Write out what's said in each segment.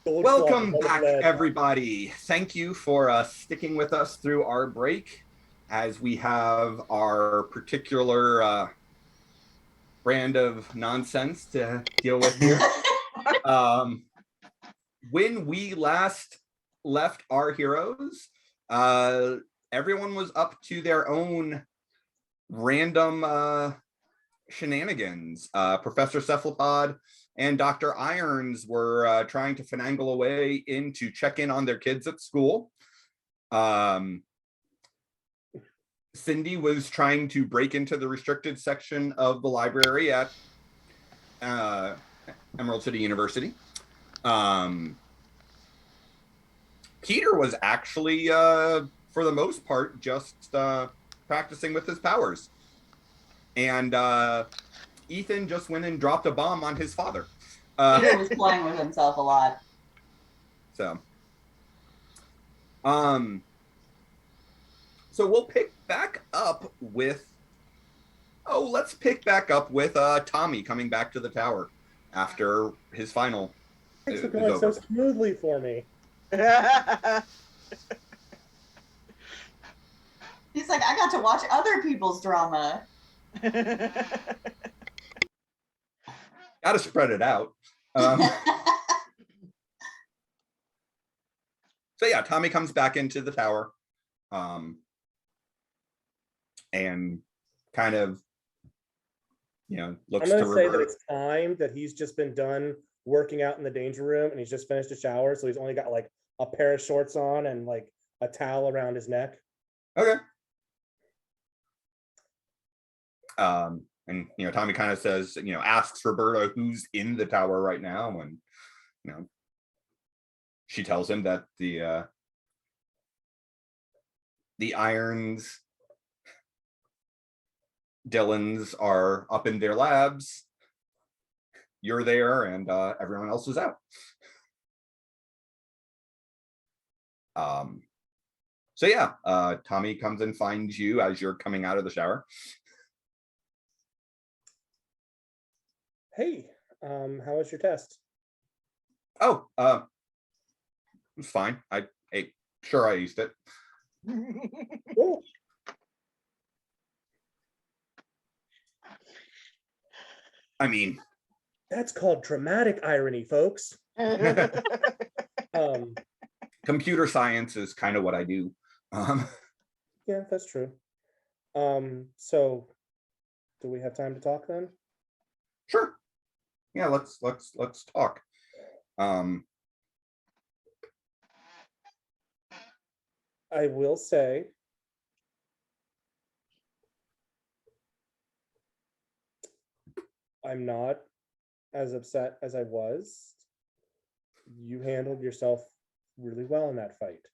Welcome back, everybody. Thank you for sticking with us through our break as we have our particular brand of nonsense to deal with here. When we last left our heroes, everyone was up to their own random shenanigans. Professor Cephalopod and Dr. Irons were trying to finagle a way in to check in on their kids at school. Cindy was trying to break into the restricted section of the library at Emerald City University. Peter was actually, for the most part, just practicing with his powers. And Ethan just went and dropped a bomb on his father. Peter was playing with himself a lot. So we'll pick back up with, let's pick back up with Tommy coming back to the tower after his final. Thanks for going so smoothly for me. He's like, I got to watch other people's drama. Got to spread it out. So yeah, Tommy comes back into the tower and kind of, looks to revert. I'm going to say that it's time that he's just been done working out in the danger room and he's just finished a shower. So he's only got like a pair of shorts on and like a towel around his neck. Okay. And Tommy kind of says, asks Roberta who's in the tower right now, and she tells him that the Irons Dillons are up in their labs. You're there, and everyone else is out. So yeah, Tommy comes and finds you as you're coming out of the shower. Hey, how was your test? Oh, it's fine. I used it. Cool. I mean, that's called dramatic irony, folks. Computer science is kind of what I do. Yeah, that's true. So do we have time to talk then? Sure. Yeah, let's talk. I will say I'm not as upset as I was. You handled yourself really well in that fight.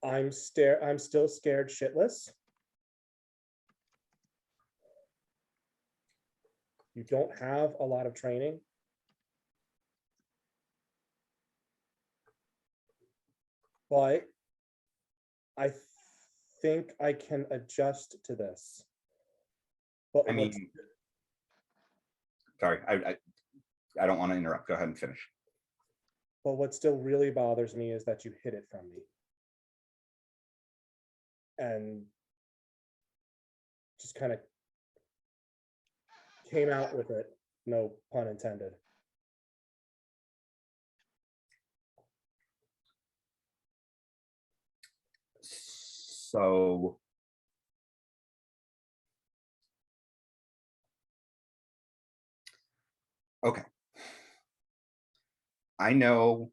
I'm still scared shitless. You don't have a lot of training. But I think I can adjust to this. But I mean, sorry, I don't want to interrupt. Go ahead and finish. But what still really bothers me is that you hid it from me. And just kind of came out with it, no pun intended. So okay. I know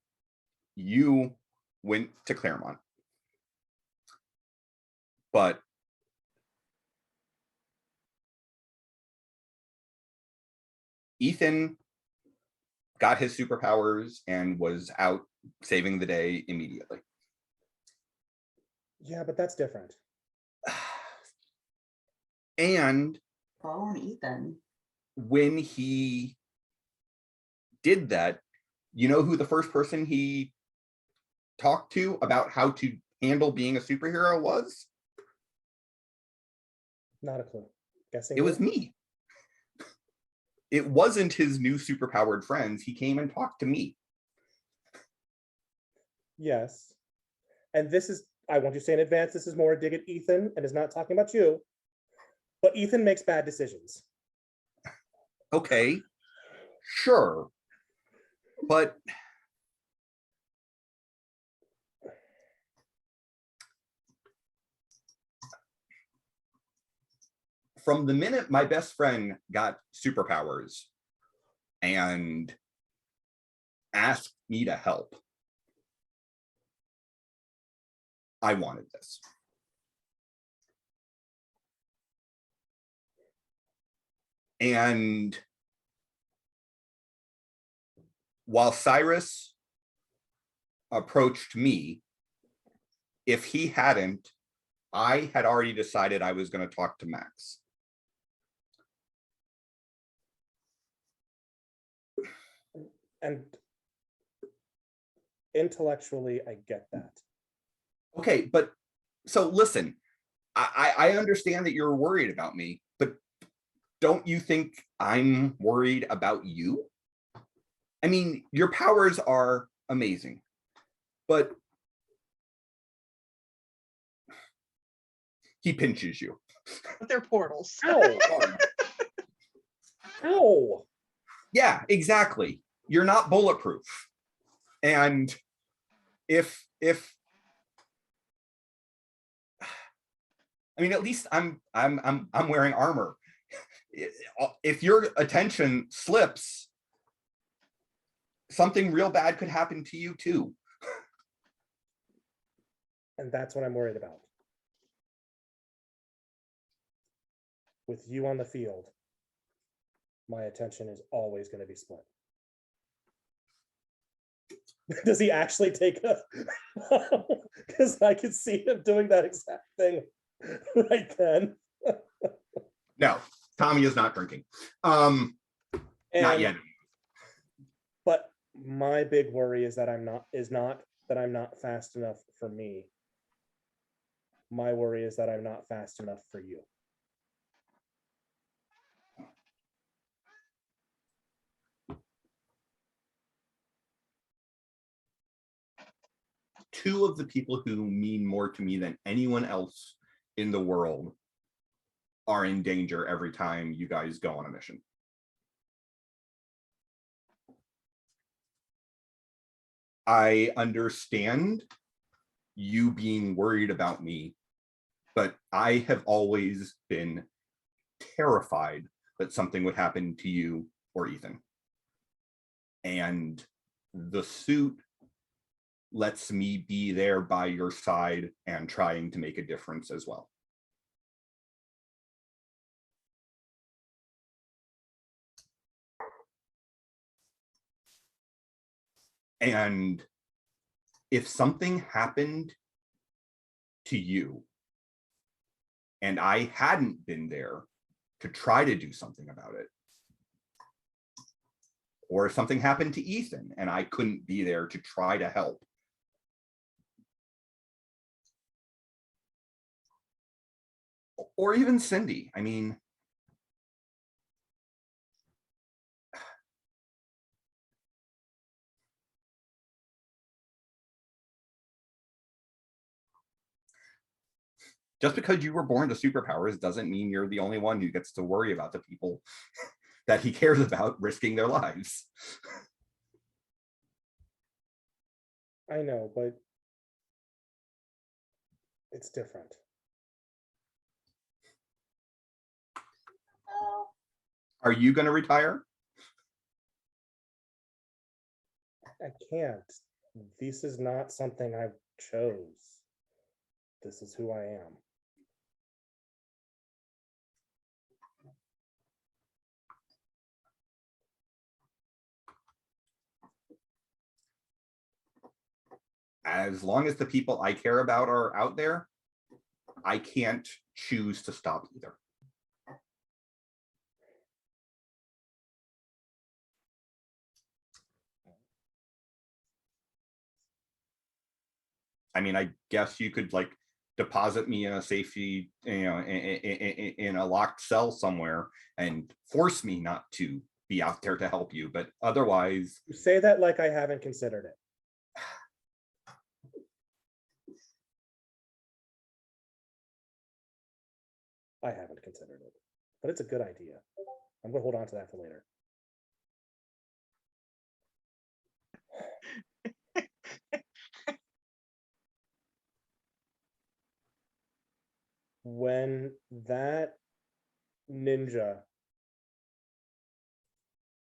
you went to Claremont, but Ethan got his superpowers and was out saving the day immediately. Yeah, but that's different. And Ethan, when he did that, you know who the first person he talked to about how to handle being a superhero was? Not a clue. Guessing it was me. it wasn't his new superpowered friends. He came and talked to me. Yes. And this is, I want you to say in advance, this is more a dig at Ethan and is not talking about you. But Ethan makes bad decisions. Okay, sure. But from the minute my best friend got superpowers and asked me to help, I wanted this. And while Cyrus approached me, if he hadn't, I had already decided I was going to talk to Max. And intellectually, I get that. Okay, but so listen, I understand that you're worried about me, but don't you think I'm worried about you? I mean, your powers are amazing, but he pinches you. They're portals. Ow! Ow! Yeah, exactly. You're not bulletproof. And if I mean, at least I'm wearing armor. If your attention slips, something real bad could happen to you too. And that's what I'm worried about. With you on the field, my attention is always going to be split. Does he actually take a? Because I could see him doing that exact thing right then. No, Tommy is not drinking. And, Not yet. But my big worry is that I'm not fast enough for me. My worry is that I'm not fast enough for you. Two of the people who mean more to me than anyone else in the world are in danger every time you guys go on a mission. I understand you being worried about me, but I have always been terrified that something would happen to you or Ethan. And the suit lets me be there by your side and trying to make a difference as well. And if something happened to you and I hadn't been there to try to do something about it, or if something happened to Ethan and I couldn't be there to try to help, or even Cindy, I mean, just because you were born to superpowers doesn't mean you're the only one who gets to worry about the people that he cares about risking their lives. I know, but it's different. Are you going to retire? I can't. This is not something I chose. This is who I am. As long as the people I care about are out there, I can't choose to stop either. I mean, I guess you could like deposit me in a safety, in a locked cell somewhere and force me not to be out there to help you. But otherwise, You say that like I haven't considered it. I haven't considered it, but it's a good idea. I'm going to hold on to that for later. When that ninja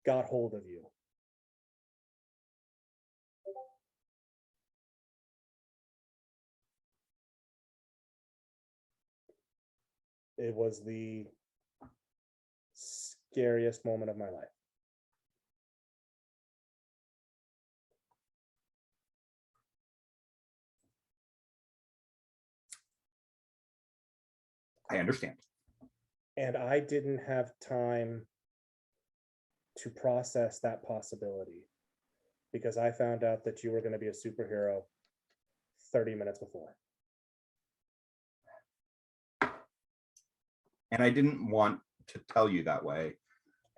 got hold of you, it was the scariest moment of my life. I understand. And I didn't have time to process that possibility because I found out that you were going to be a superhero 30 minutes before. And I didn't want to tell you that way.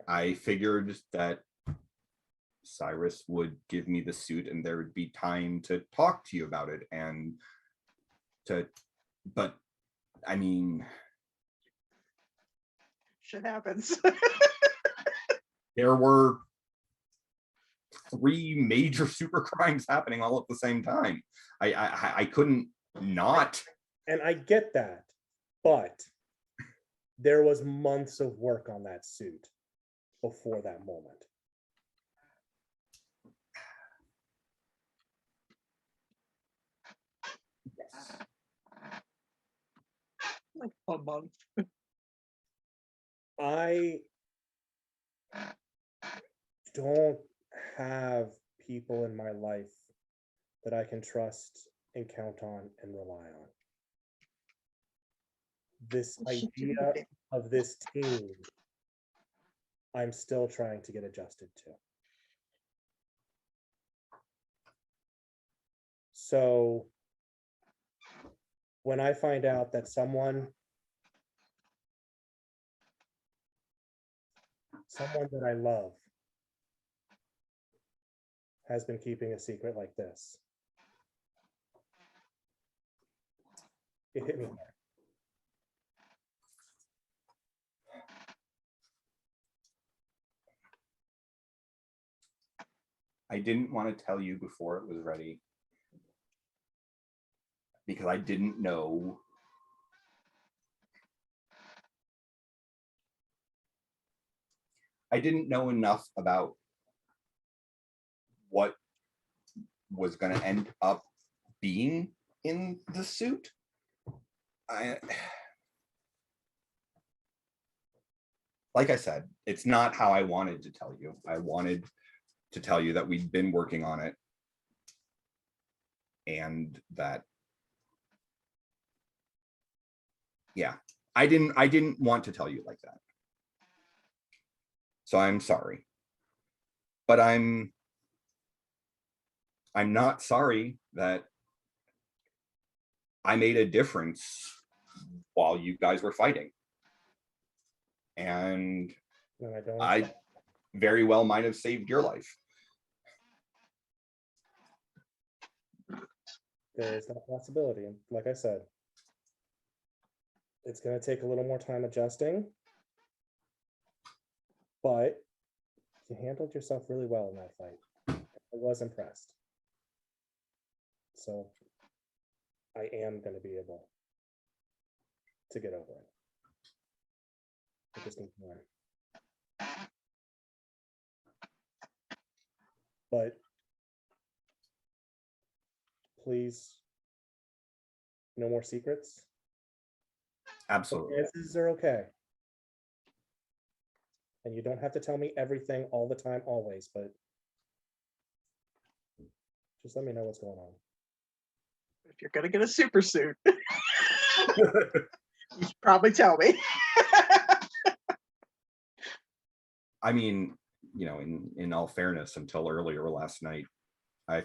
I figured that Cyrus would give me the suit and there would be time to talk to you about it but I mean, shit happens. There were 3 major super crimes happening all at the same time. I couldn't not. And I get that, but there was months of work on that suit before that moment. Yes. Like a month. I don't have people in my life that I can trust and count on and rely on. This idea of this team, I'm still trying to get adjusted to. So when I find out that someone that I love has been keeping a secret like this, it hit me hard. I didn't want to tell you before it was ready because I didn't know enough about what was going to end up being in the suit. Like I said, it's not how I wanted to tell you. I wanted to tell you that we'd been working on it and that, yeah, I didn't want to tell you like that. So I'm sorry. But I'm not sorry that I made a difference while you guys were fighting. And I very well might have saved your life. There is that possibility. And like I said, it's going to take a little more time adjusting, but you handled yourself really well in that fight. I was impressed. So I am going to be able to get over it. I just need more. But please, no more secrets. Absolutely. Answers are okay. And you don't have to tell me everything all the time, always, but just let me know what's going on. If you're gonna get a super suit, you should probably tell me. I mean, you know, in all fairness, until earlier last night, I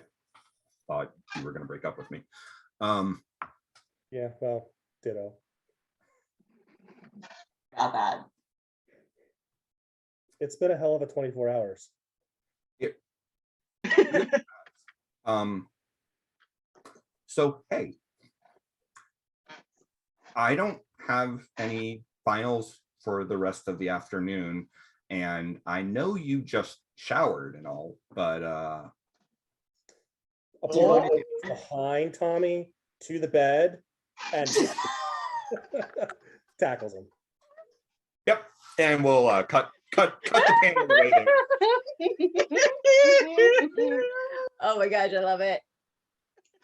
thought you were going to break up with me. Yeah, well, ditto. Got that. It's been a hell of a 24 hours. So hey, I don't have any finals for the rest of the afternoon, and I know you just showered and all, but Apollo behind Tommy to the bed and tackles him. yep, and we'll cut the panel away there. Oh my gosh, I love it.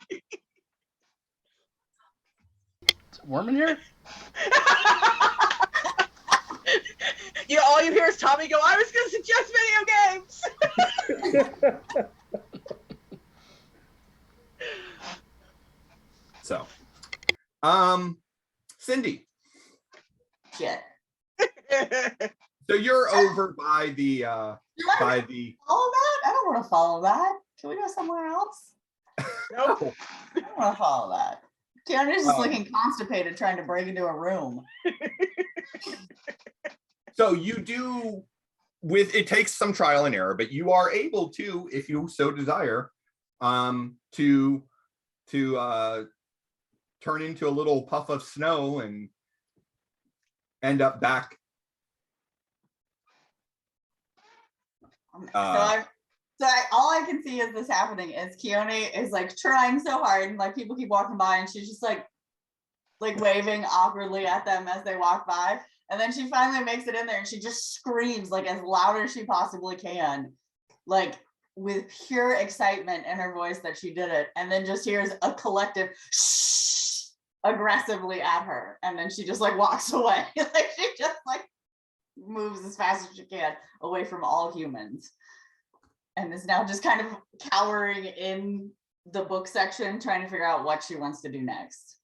Is it warm in here? All you hear is Tommy go, I was going to suggest video games. So, Cindy, Shit. so you're over by the Follow that? I don't want to follow that. Can we go somewhere else? Nope. I don't want to follow that. Keanu's just looking constipated trying to break into a room. So you do, it takes some trial and error, but you are able to, if you so desire, to turn into a little puff of snow and end up back. All I can see is this happening is Keone is like trying so hard and like people keep walking by and she's just like waving awkwardly at them as they walk by. And then she finally makes it in there and she just screams like as loud as she possibly can, like with pure excitement in her voice that she did it. And then just hears a collective shh aggressively at her. And then she just like walks away. Like she just like moves as fast as she can away from all humans. And is now just kind of cowering in the book section, trying to figure out what she wants to do next.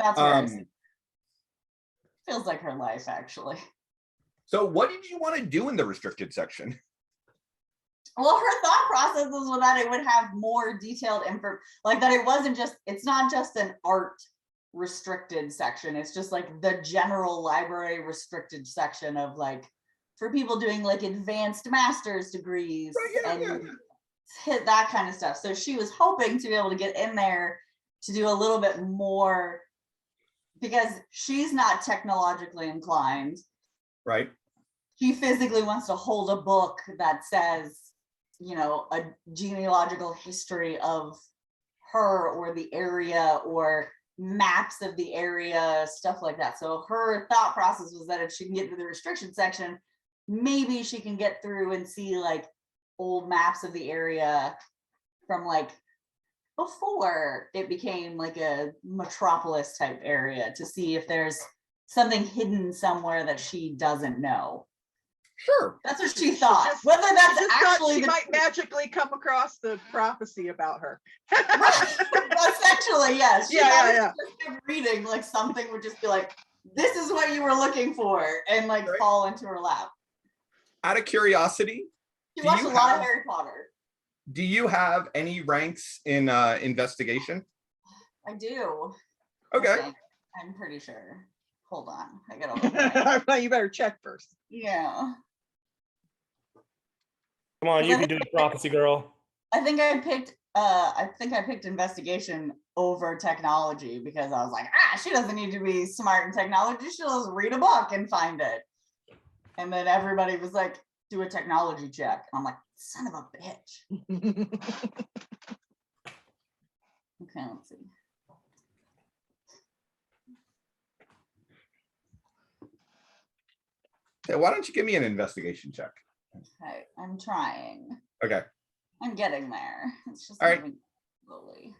That's where feels like her life, actually. So what did you want to do in the restricted section? Well, her thought process was that it would have more detailed info, like that it's not just an art restricted section. It's just like the general library restricted section of like, for people doing like advanced master's degrees hit that kind of stuff. So she was hoping to be able to get in there to do a little bit more because she's not technologically inclined. Right. She physically wants to hold a book that says, a genealogical history of her or the area or maps of the area, stuff like that. So her thought process was that if she can get to the restriction section, maybe she can get through and see like old maps of the area from like before it became like a metropolis type area to see if there's something hidden somewhere that she doesn't know. Sure. That's what she thought. Whether that's actually she might magically come across the prophecy about her. Essentially, yes. She Yeah. just kept reading, like something would just be like, this is what you were looking for, and like fall into her lap. Out of curiosity, She watched a lot of Harry Potter. Do you have any ranks in investigation? I do. Okay. I'm pretty sure. Hold on. I gotta look. You better check first. Yeah. Come on, you can do it, prophecy girl. I think I picked investigation over technology because I was like, she doesn't need to be smart in technology. She'll just read a book and find it. And then everybody was like, do a technology check. I'm like, son of a bitch. Okay, let's see. Yeah, why don't you give me an investigation check? Okay, I'm trying. Okay. I'm getting there. It's just all right. moving slowly.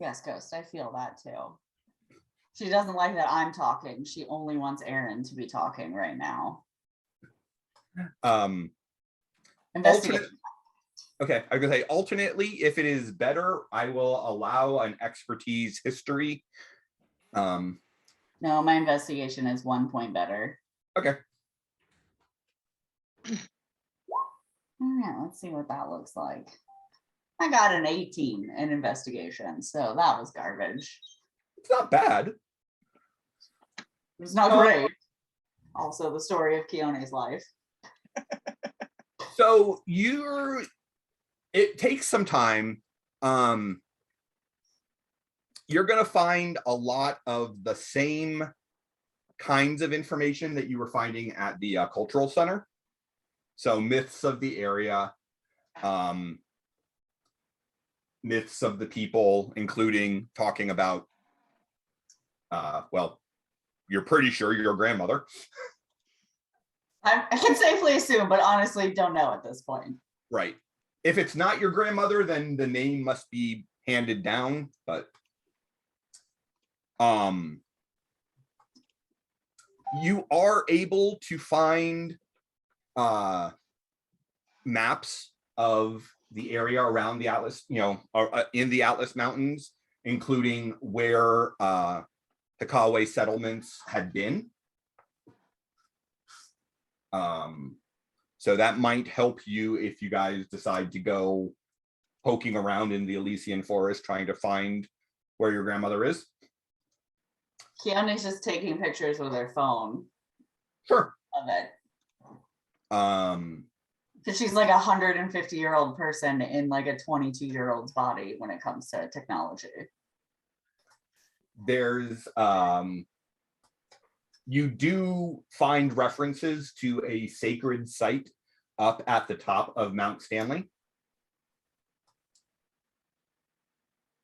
Yes, Ghost, I feel that too. She doesn't like that I'm talking. She only wants Aaron to be talking right now. Investigation. Okay, I was gonna say alternately, if it is better, I will allow an expertise history. No, my investigation is 1 point better. Okay. Yeah, let's see what that looks like. I got an 18 in investigation, so that was garbage. It's not bad. It's not great. Also, the story of Keone's life. So it takes some time. You're going to find a lot of the same kinds of information that you were finding at the cultural center. So myths of the area, myths of the people, including talking about, well, you're pretty sure your grandmother. I can safely assume, but honestly don't know at this point. Right. If it's not your grandmother, then the name must be handed down, but you are able to find maps of the area around the Atlas, in the Atlas Mountains, including where the Kawe settlements had been. So that might help you if you guys decide to go poking around in the Elysian forest trying to find where your grandmother is. Keone's just taking pictures with her phone. Sure. Of it. Because she's like 150-year-old person in like a 22-year-old's body when it comes to technology. There's you do find references to a sacred site up at the top of Mount Stanley.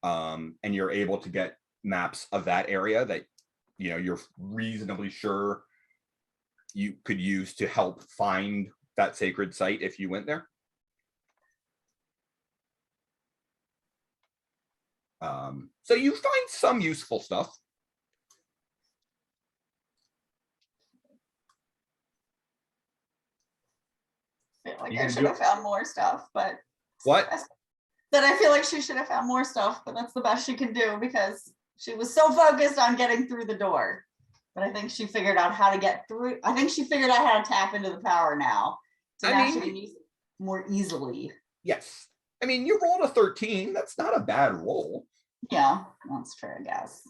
And you're able to get maps of that area that you're reasonably sure you could use to help find that sacred site if you went there. So you find some useful stuff. I feel like I should have found more stuff, but what? That I feel like she should have found more stuff, but that's the best she can do because she was so focused on getting through the door. But I think she figured out how to get through. I think she figured out how to tap into the power now. So now she can use it more easily. Yes. I mean, you rolled a 13. That's not a bad roll. Yeah, that's true, I guess.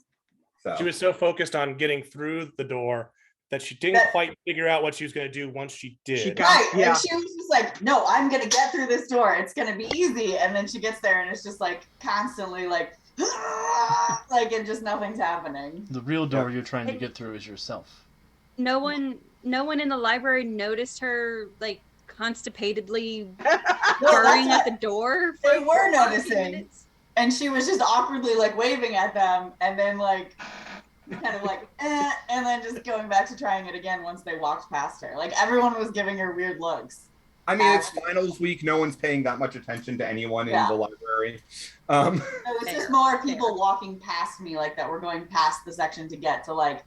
So She was so focused on getting through the door that she didn't quite figure out what she was going to do once she did. Right. Yeah. And she was just like, no, I'm going to get through this door. It's going to be easy. And then she gets there and it's just like constantly like, and just nothing's happening. The real door you're trying to get through is yourself. No one in the library noticed her like constipatedly burrowing at the door. They were noticing. And she was just awkwardly like waving at them and then like kind of like and then just going back to trying it again once they walked past her. Like everyone was giving her weird looks. I mean, it's finals week. No one's paying that much attention to anyone in the library. It was just more people walking past me like that were going past the section to get to like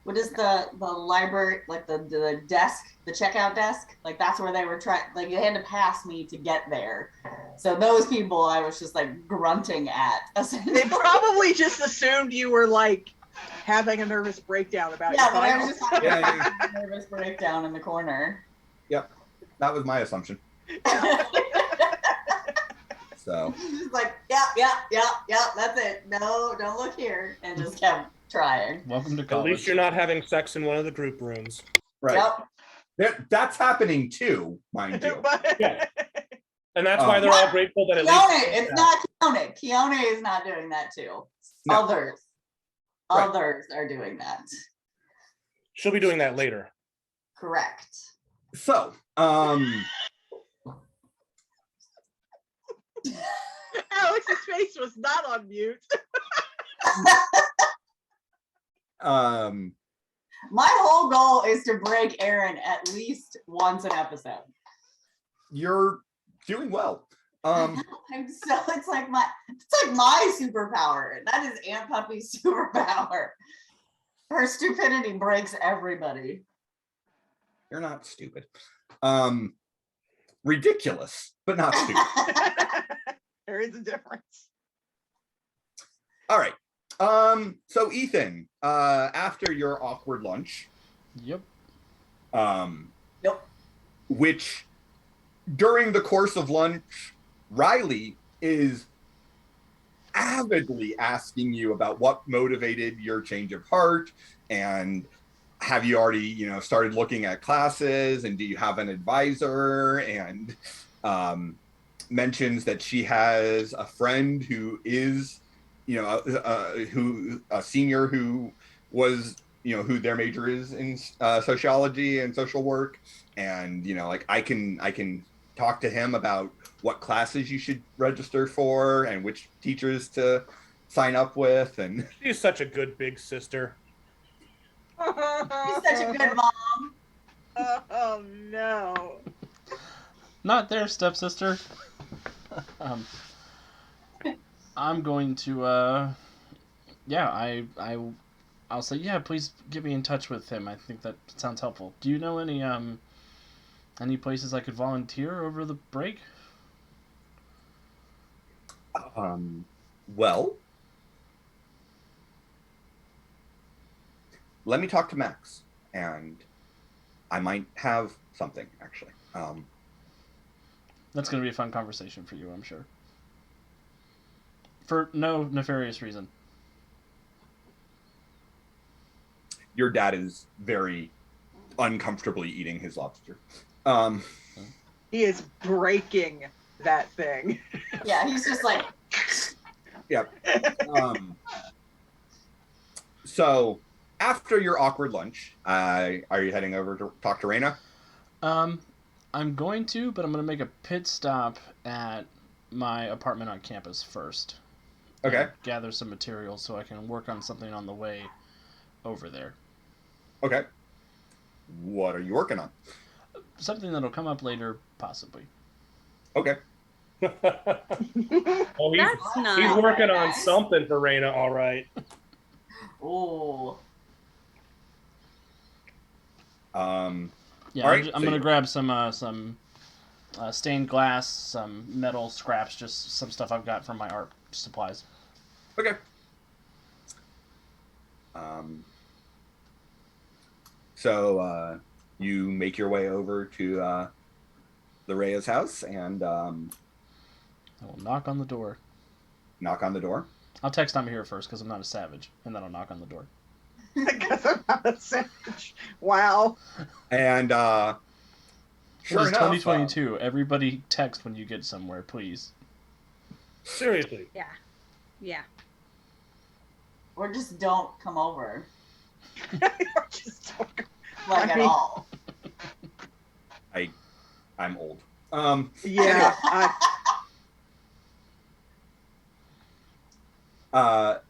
what is the library, like the desk, the checkout desk, like that's where they were trying, like they had to pass me to get there. So those people I was just like grunting at. They probably just assumed you were like having a nervous breakdown about but I was just having a nervous breakdown in the corner. Yep, that was my assumption. So just like, yeah, that's it. No, don't look here, and just kept trying. Welcome to college. At least you're not having sex in one of the group rooms. Right. Yep. That's happening too, mind you. Yeah. And that's why they're all grateful that at least it's not Keone. Keone is not doing that too. No. Others are doing that. She'll be doing that later. Correct. So, Alex's face was not on mute. My whole goal is to break Aaron at least once an episode. You're doing well. It's like my superpower. That is Aunt Puppy's superpower. Her stupidity breaks everybody. You're not stupid. Ridiculous, but not stupid. There is a difference. All right. So Ethan, after your awkward lunch. Yep. Which during the course of lunch, Riley is avidly asking you about what motivated your change of heart, and have you already, started looking at classes, and do you have an advisor, and mentions that she has a friend who is, who a senior who was, who their major is in sociology and social work, and like I can talk to him about what classes you should register for and which teachers to sign up with. And She's such a good big sister. She's such a good mom. Oh no. Not there, stepsister. I'm going to I'll say, yeah, please get me in touch with him. I think that sounds helpful. Do you know any places I could volunteer over the break? Well, let me talk to Max, and I might have something actually. That's going to be a fun conversation for you, I'm sure. For no nefarious reason. Your dad is very uncomfortably eating his lobster. He is breaking that thing. Yeah, he's just like, Yeah. So after your awkward lunch, are you heading over to talk to Raina? I'm going to, but I'm going to make a pit stop at my apartment on campus first. Okay. And gather some materials so I can work on something on the way over there. Okay. What are you working on? Something that'll come up later, possibly. Okay. Oh, That's not. he's working on something for Raina, all right. oh. Yeah, All right, I'm so gonna grab some stained glass, some metal scraps, just some stuff I've got from my art supplies. Okay. So you make your way over to the Reyes house and I will knock on the door. knock on the door. I'll text I'm here first because I'm not a savage, and then I'll knock on the door. Because I'm not a savage. Wow. And sure It is enough, 2022. Everybody text when you get somewhere, please. Seriously. Yeah. Yeah. Or just don't come over. Just don't- Like at Right. all. I'm old. yeah.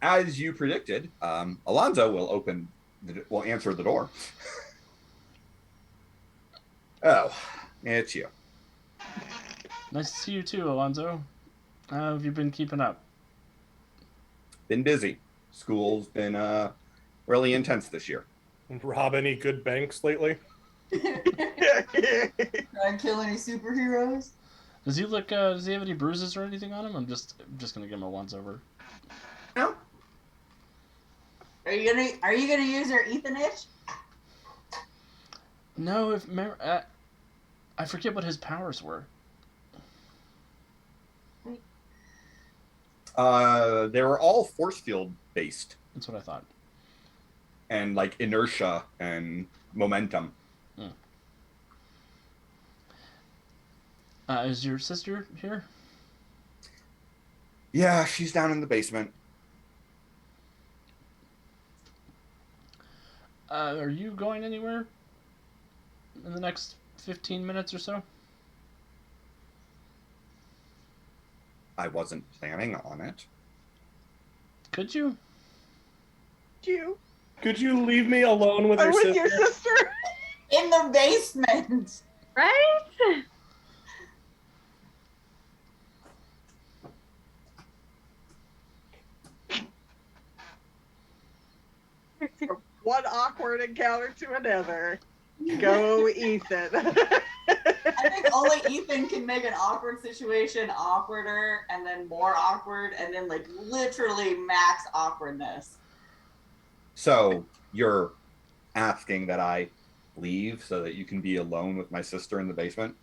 As you predicted, Alonzo will answer the door. Oh, it's you. Nice to see you too, Alonzo. How have you been keeping up? Been busy. School's been really intense this year. Rob any good banks lately? Try and kill any superheroes? Does he look? Does he have any bruises or anything on him? I'm just gonna give him a once over. No. Are you gonna use your Ethan itch? No, I forget what his powers were. They were all force field based That's what I thought. and like inertia and momentum. Is your sister here? Yeah, she's down in the basement. Are you going anywhere in the next 15 minutes or so? I wasn't planning on it. Could you? You Could you leave me alone with are your with sister? your sister. In the basement. Right? From one awkward encounter to another. Go, Ethan. I think only Ethan can make an awkward situation awkwarder and then more awkward and then like literally max awkwardness. So you're asking that I leave so that you can be alone with my sister in the basement?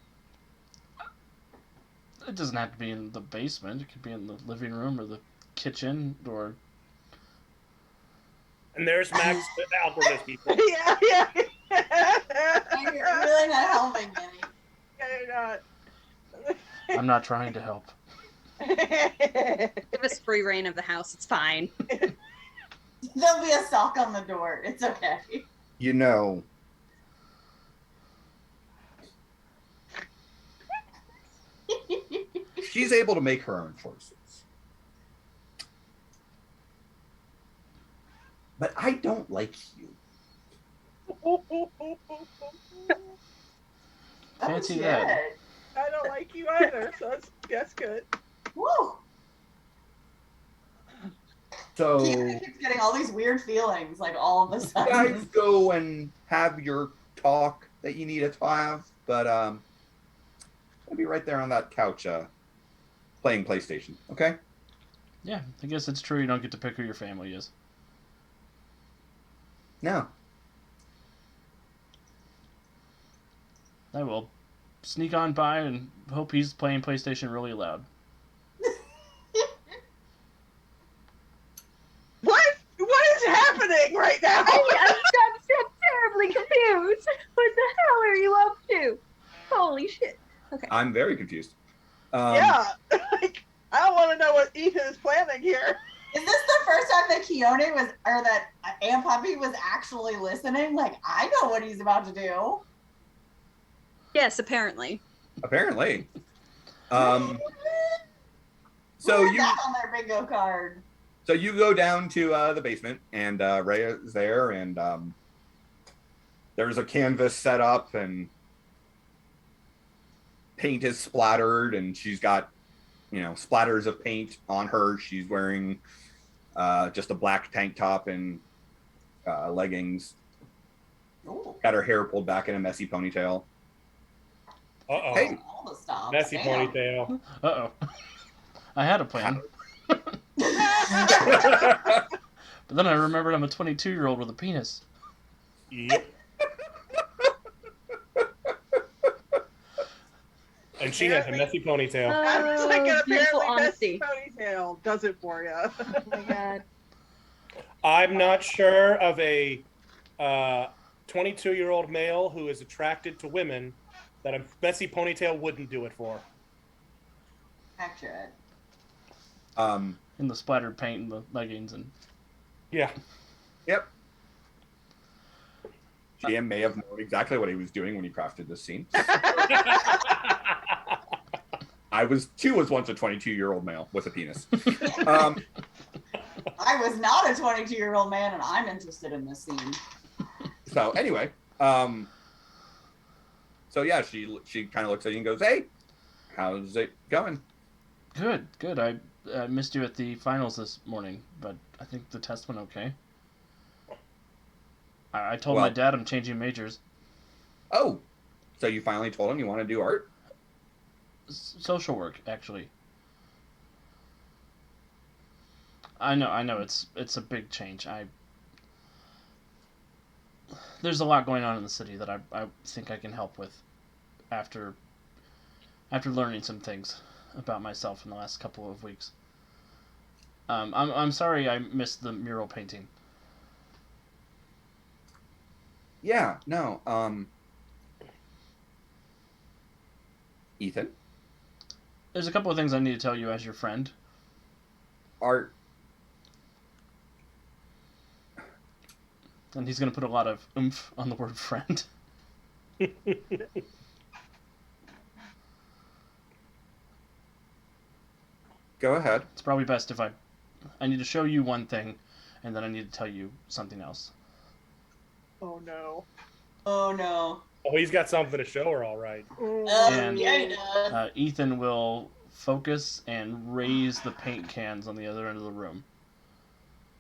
It doesn't have to be in the basement. It could be in the living room or the kitchen or. And there's Max awkwardness people. Yeah, yeah. You're really not helping any. Yeah, you're not. I'm not trying to help. Give us free reign of the house. It's fine. There'll be a sock on the door. It's okay. You know, she's able to make her own choices. But I don't like you. Fancy shit. that. I don't like you either, so that's good. Woo! So Keith keeps getting all these weird feelings, like all of a you sudden. guys go and have your talk that you needed to have, but I'll be right there on that couch playing PlayStation, okay? Yeah, I guess it's true you don't get to pick who your family is. No. I will sneak on by and hope he's playing PlayStation really loud. What is happening right now? I'm terribly confused. What the hell are you up to? Holy shit. Okay. I'm very confused. Yeah, like, I don't want to know what Ethan is planning here. Is this the first time that Keone was, or that Aunt Puppy was actually listening? Like, I know what he's about to do. Yes, apparently. Apparently. So So you that on their bingo card. So you go down to the basement, and Rhea is there, and there's a canvas set up, and paint is splattered, and she's got, splatters of paint on her. She's wearing just a black tank top and leggings. Ooh, Got her hair pulled back in a messy ponytail. Uh-oh. Hey. all the stops. Messy Damn. ponytail. Uh-oh. I had a plan. But then I remembered I'm a 22-year-old with a penis. Yep. And she has a messy ponytail. I was like, an beautiful apparently honesty. messy ponytail does it for you. Oh my god. I'm not sure of a 22-year-old male who is attracted to women that a messy ponytail wouldn't do it for. Accurate. In the splattered paint and the leggings and. Yeah. Yep. GM may have known exactly what he was doing when he crafted this scene. I was once a 22-year-old male with a penis. I was not a 22-year-old man, and I'm interested in this scene. So anyway, so yeah, she kind of looks at you and goes, "Hey, how's it going?" Good. I missed you at the finals this morning, but I think the test went okay. I told my dad I'm changing majors. Oh, so you finally told him you want to do art? Social work, actually. I know it's a big change. There's a lot going on in the city that I think I can help with after learning some things about myself in the last couple of weeks. I'm sorry I missed the mural painting. Yeah, no. Ethan, There's a couple of things I need to tell you as your friend. art. And he's going to put a lot of oomph on the word friend. Go ahead. It's probably best if I need to show you one thing, and then I need to tell you something else. Oh no. Oh no. Oh, he's got something to show her, all right. And yeah, he does. Ethan will focus and raise the paint cans on the other end of the room.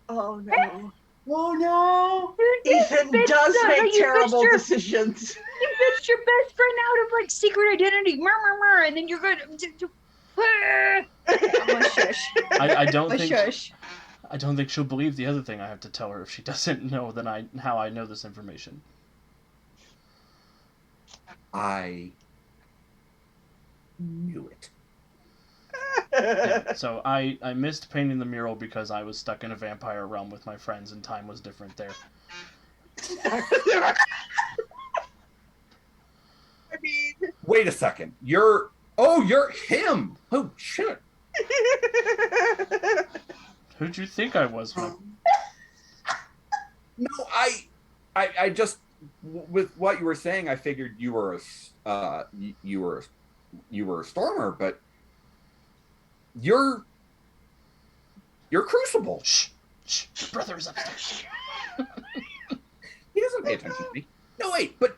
Oh no. Oh no. Ethan does make terrible your, decisions. You bitched your best friend out of like secret identity, and then you're gonna. I'm gonna shush. I don't think. Shush. I don't think she'll believe the other thing I have to tell her if she doesn't know how I know this information. I knew it. Yeah, so I missed painting the mural because I was stuck in a vampire realm with my friends and time was different there. I mean, Wait a second. You're him. Oh shit. Who'd you think I was? No, I just with what you were saying, I figured you were a stormer, but you're Crucible. Shh, shh, your brother is upstairs. He doesn't pay attention to me. No, wait, but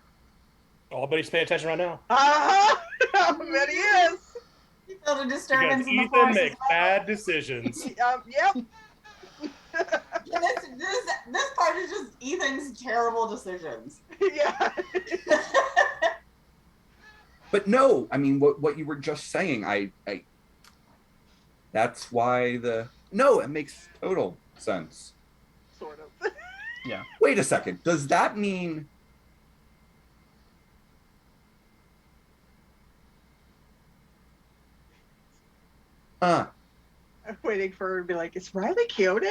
Everybody's paying attention right now. I bet he is. You felt a Because disturbance in the Ethan force. makes bad decisions. Yep. This part is just Ethan's terrible decisions. Yeah. but no, I mean what you were just saying, I that's why it makes total sense. Sort of. Yeah. Wait a second. Does that mean I'm waiting for her to be like, is Riley Keone?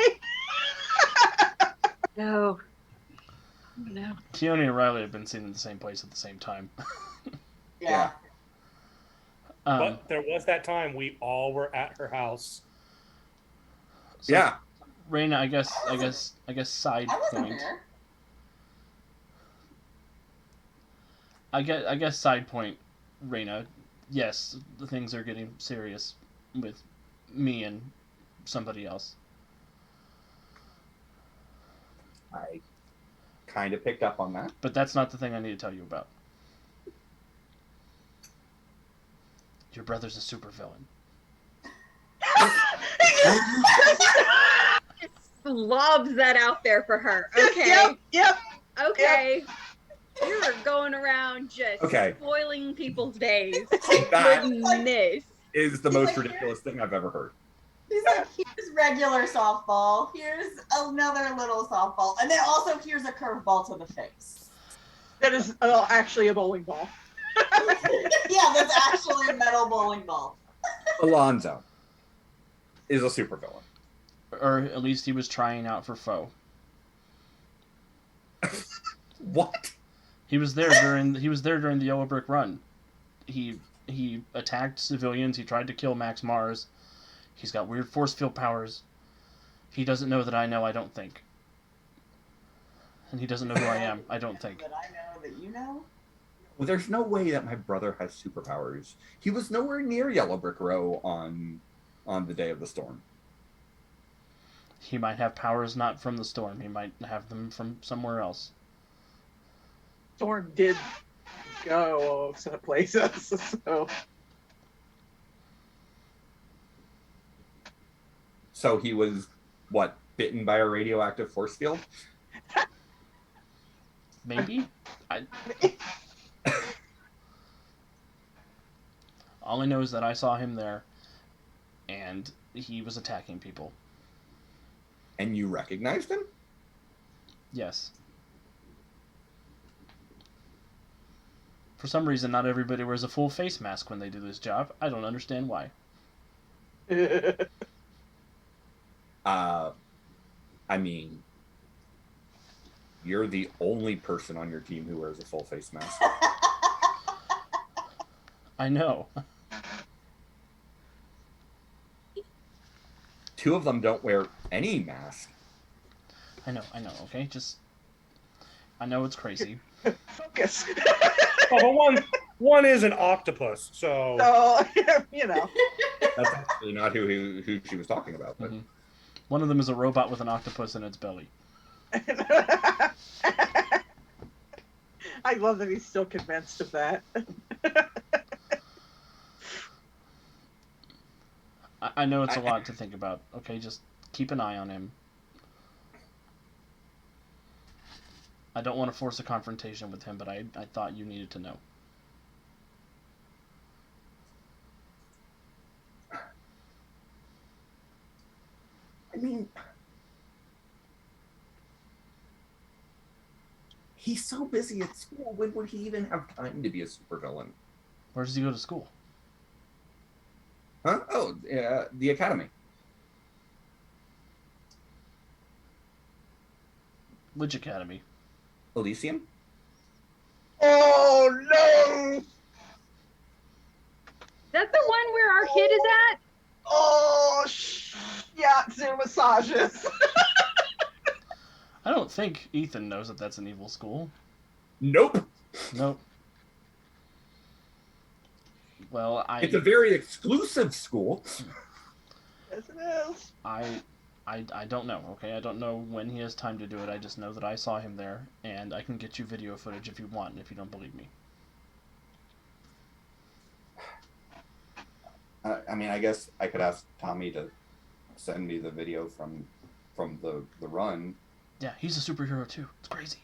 No. No. Keone and Riley have been seen in the same place at the same time. Yeah. But there was that time we all were at her house. So, yeah. Raina, I guess side I wasn't point. there. I guess side point, Raina. Yes, the things are getting serious with me and somebody else. I kind of picked up on that. But that's not the thing I need to tell you about. Your brother's a supervillain. Lobs that out there for her. Okay. Yep. Okay. You're going around just Okay. spoiling people's days. That Goodness. is the most ridiculous thing I've ever heard. He's like, here's regular softball, here's another little softball, and then also here's a curveball to the face. That is actually a bowling ball. Yeah, that's actually a metal bowling ball. Alonzo is a supervillain. Or at least he was trying out for foe. What? He was there during the Yellow Brick Run. He attacked civilians, he tried to kill Max Mars. He's got weird force field powers. He doesn't know that I know, I don't think. And he doesn't know who I am, I don't think. That I know that you know? Well, there's no way that my brother has superpowers. He was nowhere near Yellow Brick Row on the day of the storm. He might have powers not from the storm. He might have them from somewhere else. Storm did go some places, so. So he was, what, bitten by a radioactive force field? Maybe? All I know is that I saw him there, and he was attacking people. And you recognized him? Yes. For some reason, not everybody wears a full face mask when they do this job. I don't understand why. I mean, you're the only person on your team who wears a full face mask. I know. Two of them don't wear any mask. I know, okay? I know it's crazy. Focus. Oh, but one is an octopus, so. So, you know. That's actually not who she was talking about. But One of them is a robot with an octopus in its belly. I love that he's still convinced of that. I know it's a lot to think about. Okay, just keep an eye on him. I don't want to force a confrontation with him, but I thought you needed to know. I mean, he's so busy at school. When would he even have time to be a supervillain? Where does he go to school? Huh? Oh, the academy. Which academy? Elysium. Oh no! That's the one where our kid is at? Oh, yeah, Zoom massages. I don't think Ethan knows that that's an evil school. Nope. Nope. Well, It's a very exclusive school. Yes, it is. I don't know, okay? I don't know when he has time to do it. I just know that I saw him there, and I can get you video footage if you want, if you don't believe me. I mean, I guess I could ask Tommy to send me the video from the run. Yeah, he's a superhero too. It's crazy.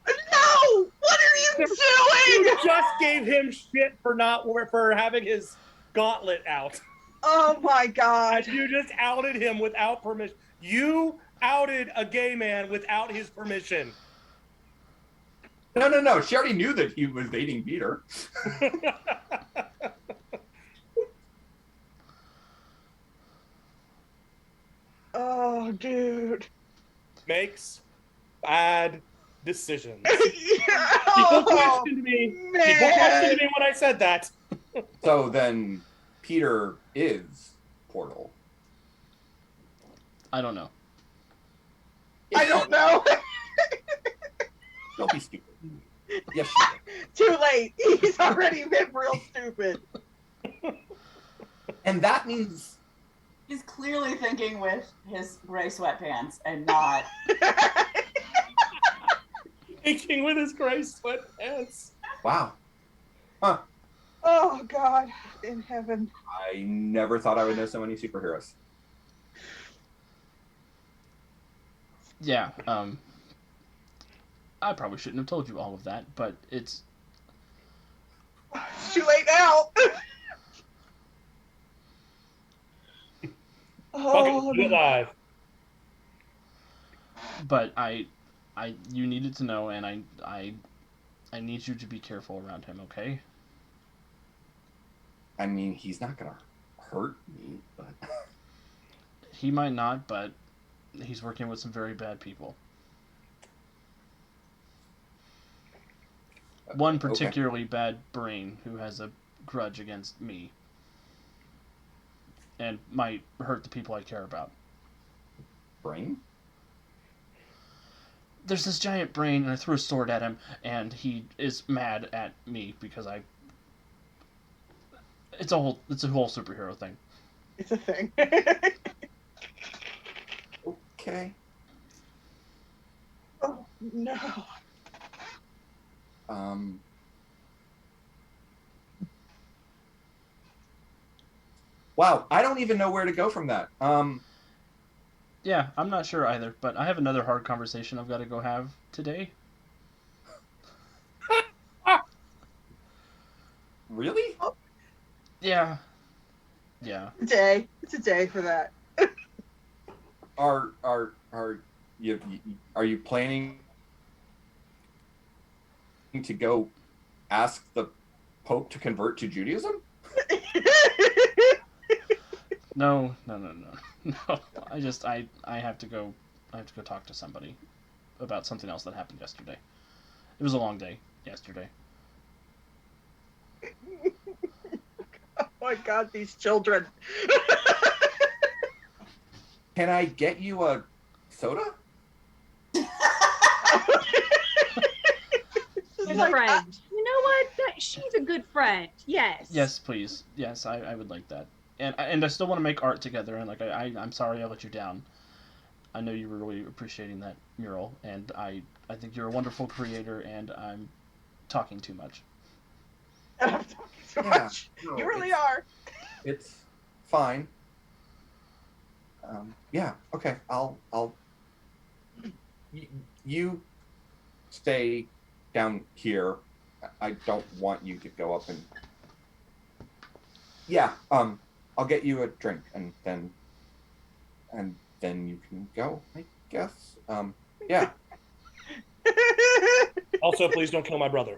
No! What are you doing? You just gave him shit for having his gauntlet out. Oh my god. You just outed him without permission. You outed a gay man without his permission. No. She already knew that he was dating Peter. Oh, dude. Makes bad decisions. Yeah. People questioned me. Man. People questioned me when I said that. So then Peter is Portal. I don't know. I don't know. Don't be stupid. Yes, she Too late. He's already been real stupid. did. And that means He's clearly thinking with his gray sweatpants and not. Thinking with his gray sweatpants. wow. Huh. Oh god in heaven. I never thought I would know so many superheroes. Yeah, I probably shouldn't have told you all of that, but it's... It's too late now. Fuck it, Oh, do it live. But you needed to know, and I need you to be careful around him, okay? I mean, he's not gonna hurt me, but He might not, but he's working with some very bad people. One particularly bad brain who has a grudge against me and might hurt the people I care about. brain. There's this giant brain, and I threw a sword at him, and he is mad at me because I... It's a whole superhero thing. it's a thing. Okay. Oh no. Wow, I don't even know where to go from that. Yeah, I'm not sure either, but I have another hard conversation I've got to go have today. Really? Yeah. It's a day for that. Are you planning to go ask the Pope to convert to Judaism? No. I have to go talk to somebody about something else that happened yesterday. It was a long day yesterday. Oh my god, these children. Can I get you a soda? His Like, friend. You know what? She's a good friend. Yes. Yes, please. Yes, I would like that. And I still want to make art together. And like I'm sorry I let you down. I know you were really appreciating that mural, and I think you're a wonderful creator. And I'm talking too much. I'm talking so Yeah, much. no, You really are. It's fine. Yeah. Okay. I'll. You stay down here. I don't want you to go up and. Yeah. I'll get you a drink and then you can go, I guess. Yeah. Also, please don't kill my brother.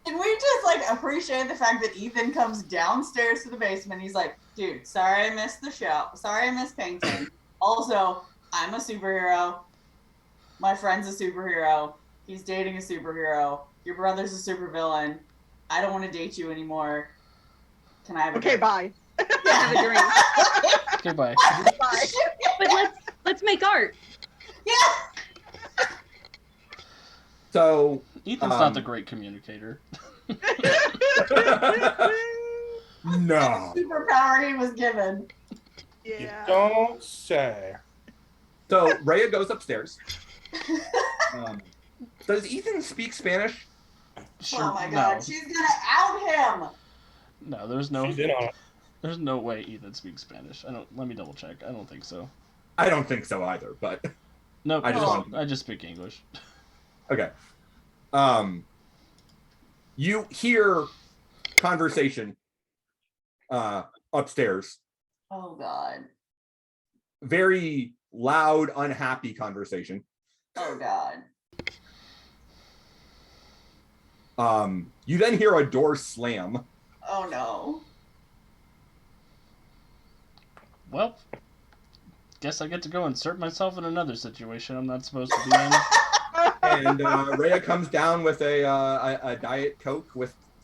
Can we just like appreciate the fact that Ethan comes downstairs to the basement. He's like, dude, sorry I missed the show. Sorry I missed painting. Also, I'm a superhero. My friend's a superhero. He's dating a superhero. Your brother's a supervillain. I don't want to date you anymore. Can I have a Okay, drink? bye. Have a drink. Okay, bye. Bye. But let's make art. Yeah. So Ethan's not the great communicator. no. Superpower he was given. You Yeah. don't say. So Rhea goes upstairs. Does Ethan speak Spanish? Sure, Oh my god, no. she's gonna out him. No, there's no. She's in on it. There's no way Ethan speaks Spanish. I don't. Let me double check. I don't think so. I don't think so either, but Nope. I just speak English. okay. You hear conversation upstairs. Oh god. Very loud, unhappy conversation. Oh god. You then hear a door slam. Oh no. Well, guess I get to go insert myself in another situation I'm not supposed to be in. And Rhea comes down with a Diet Coke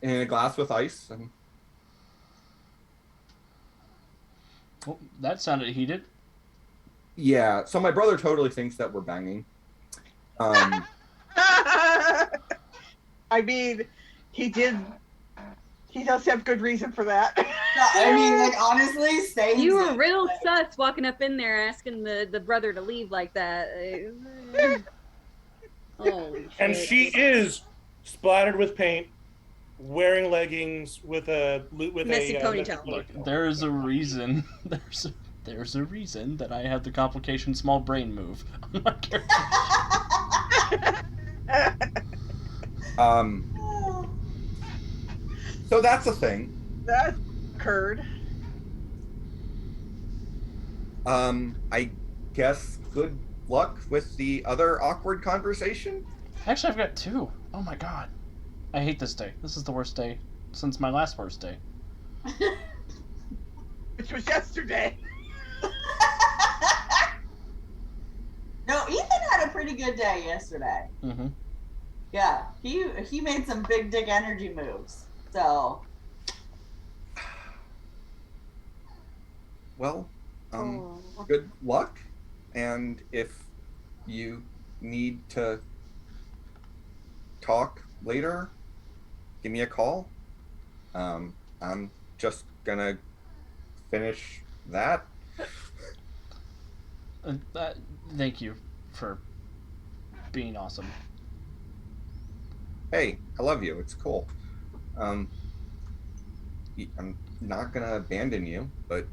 in a glass with ice. And Oh, that sounded heated. yeah, so my brother totally thinks that we're banging. I mean, he does have good reason for that. I mean, like, honestly, stay. You were real sus walking up in there asking the brother to leave like that. Holy And shit. she is splattered with paint, wearing leggings with a Messy ponytail. messy Look, there's a reason. There's a reason that I have the complication small brain move on my character. So that's a thing. That occurred. I guess good luck with the other awkward conversation. Actually, I've got two. Oh my god. I hate this day. This is the worst day since my last worst day. Which was yesterday. No, Ethan had a pretty good day yesterday. Mm-hmm. Yeah, he made some big dick energy moves. So Well, Oh. good luck. And if you need to talk later, give me a call. I'm just gonna finish that. Thank you for being awesome. Hey, I love you. It's cool. I'm not gonna abandon you, but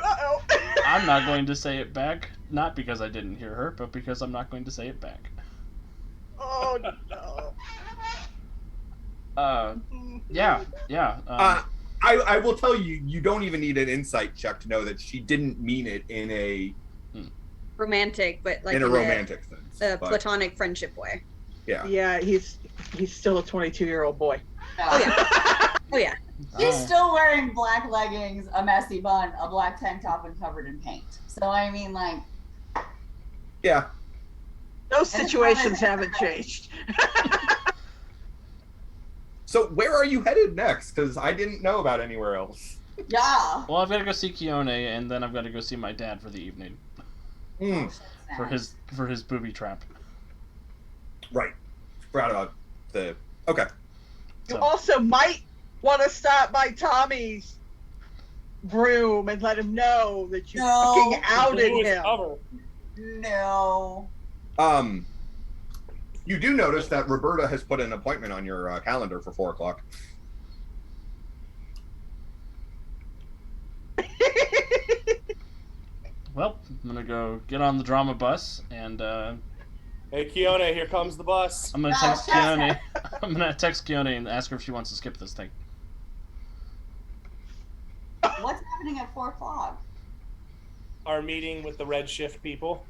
Uh-oh. I'm not going to say it back, not because I didn't hear her, but because I'm not going to say it back. Oh no. Yeah. I will tell you, you don't even need an insight check to know that she didn't mean it in a Romantic, but like in a romantic sense. a but, platonic friendship way. yeah. Yeah, he's still a 22-year-old boy. Oh yeah. Oh yeah. he's still wearing black leggings, a messy bun, a black tank top, and covered in paint. So I mean, like, Yeah. Those situations haven't changed. So where are you headed next? Because I didn't know about anywhere else. yeah. Well, I've got to go see Keone, and then I've got to go see my dad for the evening for his booby trap. Right. Forgot about the. Okay. You So- also might want to stop by Tommy's room and let him know that you No. fucking outed him. Cover. No. You do notice that Roberta has put an appointment on your calendar for 4:00. Well, I'm gonna go get on the drama bus, and Hey, Keone, here comes the bus. I'm gonna No, text shut Keone. I'm gonna text Keone and ask her if she wants to skip this thing. What's happening at 4:00? Our meeting with the Red Shift people.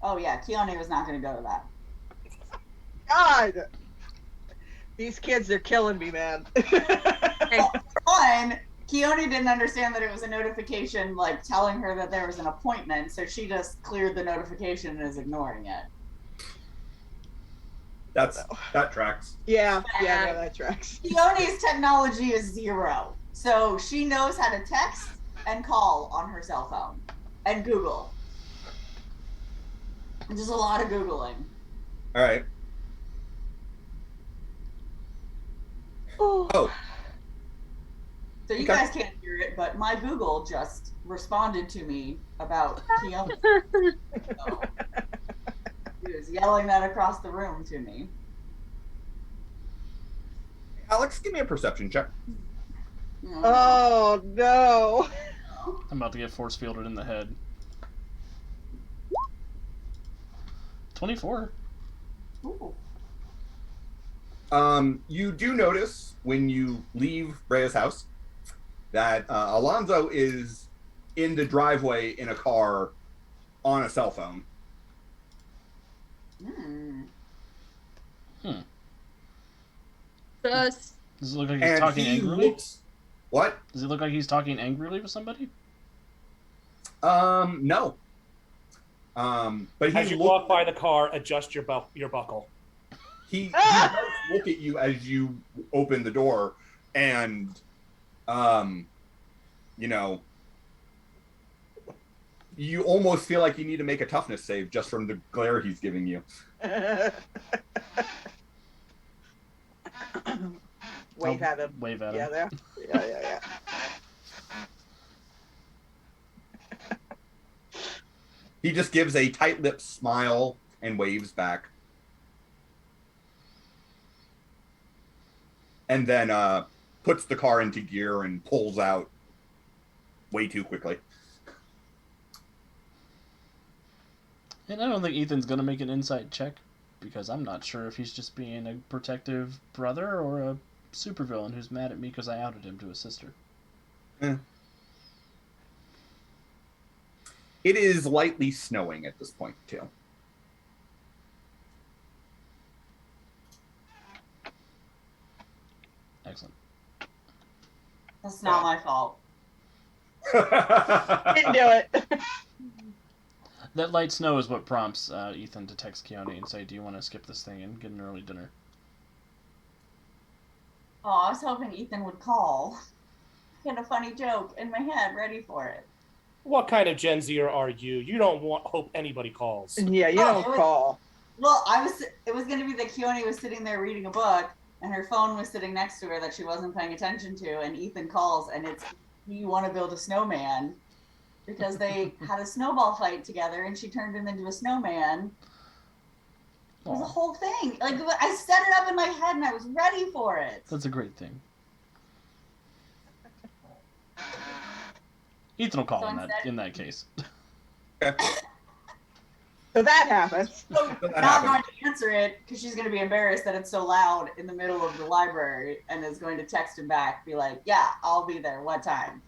Oh yeah, Keone was not going to go to that. God! These kids are killing me, man. One, Keone didn't understand that it was a notification, like telling her that there was an appointment, so she just cleared the notification and is ignoring it. That tracks. Yeah, no, that tracks. Keone's technology is 0, so she knows how to text and call on her cell phone and Google. And just a lot of Googling. All right. Oh. So you guys can't hear it, but my Google just responded to me about Keone. So, he was yelling that across the room to me. Alex, give me a perception check. Oh no! I'm about to get force fielded in the head. 24. Ooh. You do notice when you leave Rhea's house that Alonzo is in the driveway in a car on a cell phone. Sus. Does it look like he's talking angrily? What? Does it look like he's talking angrily with somebody? No. But he As you walk by the car, adjust your buckle. He does look at you as you open the door, and you know, you almost feel like you need to make a toughness save just from the glare he's giving you. Wave at him. Wave at him. Yeah, there. Yeah. He just gives a tight-lipped smile and waves back. And then puts the car into gear and pulls out way too quickly. And I don't think Ethan's going to make an insight check, because I'm not sure if he's just being a protective brother or a supervillain who's mad at me because I outed him to his sister. It is lightly snowing at this point, too. Excellent. That's not my fault. Didn't do it. That light snow is what prompts Ethan to text Keone and say, do you want to skip this thing and get an early dinner? Oh, I was hoping Ethan would call. I had a funny joke in my head ready for it. What kind of Gen Zer are you? You don't hope anybody calls. Yeah, you don't call. Well, it was going to be that Keone was sitting there reading a book, and her phone was sitting next to her that she wasn't paying attention to, and Ethan calls, and it's, do you want to build a snowman? Because they had a snowball fight together, and she turned him into a snowman. It was a whole thing. Like, I set it up in my head, and I was ready for it. That's a great thing. Ethan will call So in that case. Okay. So that happens. So not going to answer it because she's going to be embarrassed that it's so loud in the middle of the library, and is going to text him back, be like, yeah, I'll be there. What time?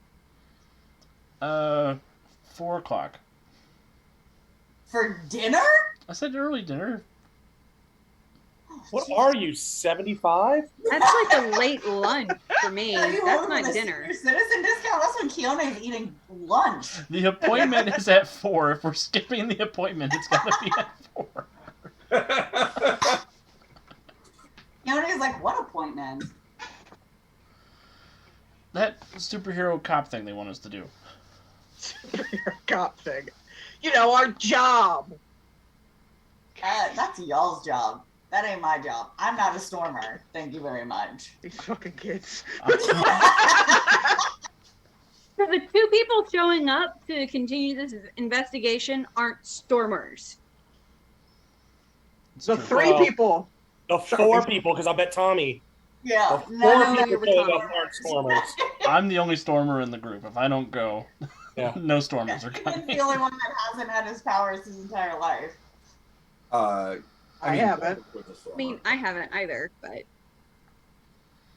4 o'clock. For dinner? I said early dinner. What are you, 75? That's like a late lunch for me. Are you That's over not the dinner. senior citizen discount? That's when Keone is eating lunch. The appointment is at 4. If we're skipping the appointment, it's got to be at 4. Keone is like, what appointment? That superhero cop thing they want us to do. Superhero cop thing. You know, our job. That's y'all's job. That ain't my job. I'm not a stormer. Thank you very much. These fucking kids. So the 2 people showing up to continue this investigation aren't stormers. It's The true. 3 Well, people. The 4 people, because I bet Tommy. Yeah. The 4 none of you people were showing up stormers. aren't stormers. I'm the only stormer in the group. If I don't go, Yeah. no stormers are He's coming. the only one that hasn't had his powers his entire life. I haven't. I mean, I haven't either, but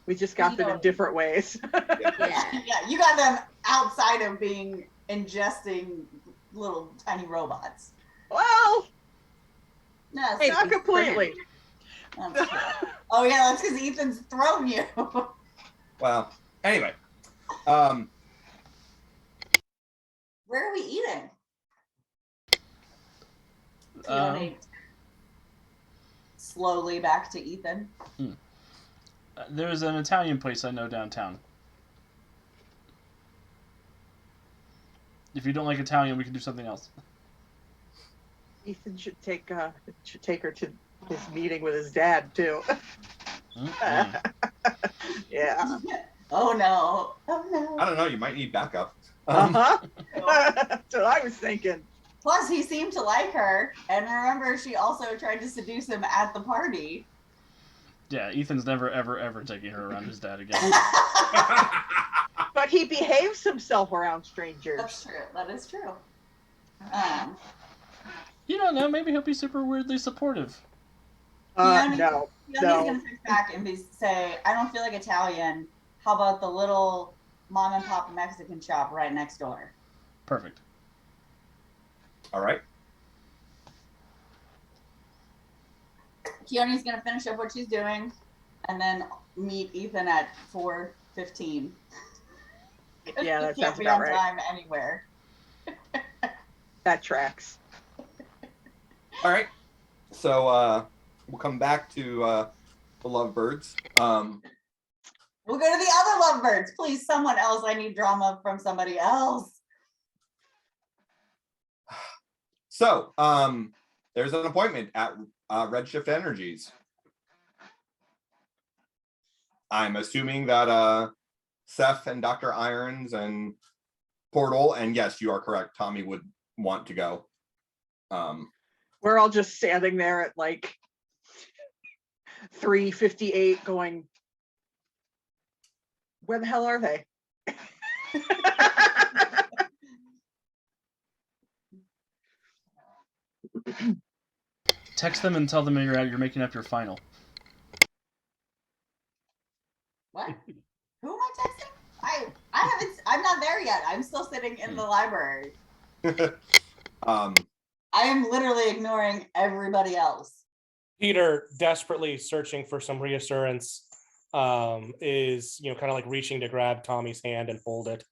We just got them in different ways. yeah. Yeah, you got them outside of being ingesting little tiny robots. Well, Yes. Hey, not completely. That's true. Oh yeah, that's because Ethan's thrown you. Well, anyway, Where are we eating? Um, Slowly back to Ethan. There's an Italian place I know downtown. If you don't like Italian, we can do something else. Ethan should take her to his meeting with his dad too. Yeah. Oh no. Oh no. I don't know. You might need backup. Uh-huh. That's what I was thinking. Plus, he seemed to like her, and remember, she also tried to seduce him at the party. Yeah, Ethan's never, ever, ever taking her around his dad again. But he behaves himself around strangers. That's true. That is true. You don't know. Maybe he'll be super weirdly supportive. No. He's gonna fix back and say, "I don't feel like Italian. How about the little mom and pop Mexican shop right next door?" Perfect. All right. Keone's gonna finish up what she's doing, and then meet Ethan at 4:15. Yeah, that He sounds can't be about on right. time anywhere. That tracks. All right. So we'll come back to the lovebirds. We'll go to the other lovebirds. Please, someone else. I need drama from somebody else. So there's an appointment at Redshift Energies. I'm assuming that Seth and Dr. Irons and Portal, and yes, you are correct, Tommy would want to go. We're all just standing there at like 3:58 going, where the hell are they? Text them and tell them you're making up your final. What? Who am I texting? I haven't. I'm not there yet. I'm still sitting in the library. I am literally ignoring everybody else. Peter, desperately searching for some reassurance, is kind of like reaching to grab Tommy's hand and hold it.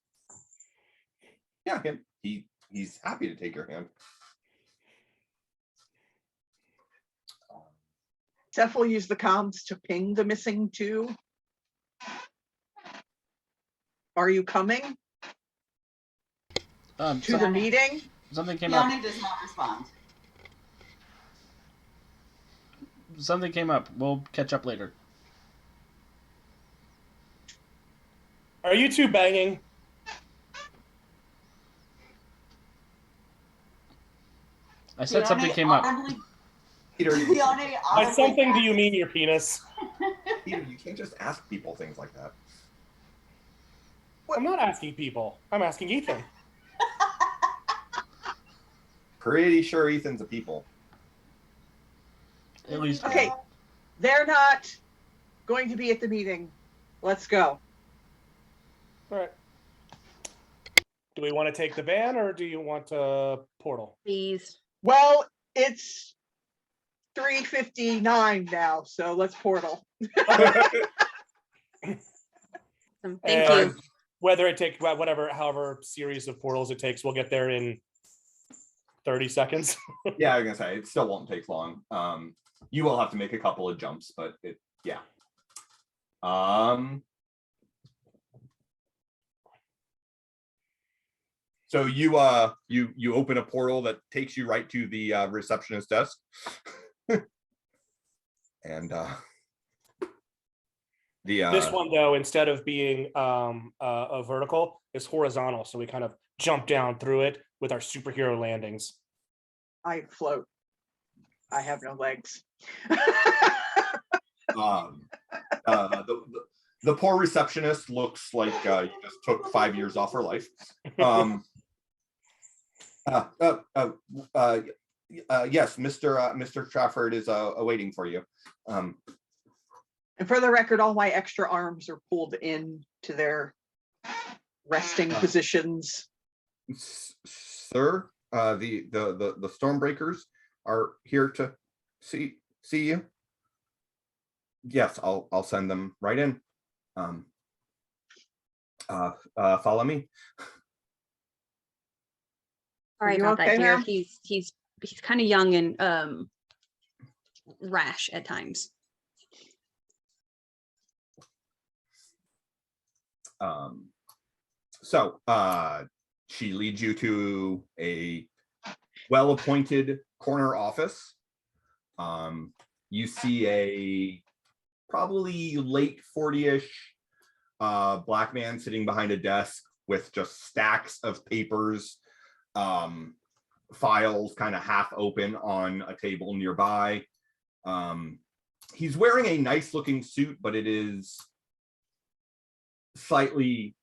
Yeah, he's happy to take your hand. Seth will use the comms to ping the missing two. Are you coming to the meeting? Something came up. Keone does not respond. Something came up. We'll catch up later. Are you two banging? I said something came up. Peter, By something, do you mean your penis? Peter, you can't just ask people things like that. I'm not asking people. I'm asking Ethan. Pretty sure Ethan's a people. At least. Okay, they're not going to be at the meeting. Let's go. All right. Do we want to take the van or do you want a portal? Please. Well, it's 3:59 now, so let's portal. Thank you. Whether it takes however series of portals it takes, we'll get there in 30 seconds. Yeah, I was gonna say it still won't take long. You will have to make a couple of jumps, but yeah. So you open a portal that takes you right to the receptionist desk. And this one though, instead of being a vertical, is horizontal, so we kind of jump down through it with our superhero landings. I float. I have no legs. The poor receptionist looks like you just took 5 years off her life. Yes, Mr. Trafford is awaiting for you. And for the record, all my extra arms are pulled in to their resting positions. Sir, the Stormbreakers are here to see you. Yes, I'll send them right in. Follow me. Sorry you about that, okay, dear. ma'am? He's kind of young and rash at times. So she leads you to a well-appointed corner office. You see a probably late 40-ish black man sitting behind a desk with just stacks of papers, files kind of half open on a table nearby. He's wearing a nice looking suit, but it is slightly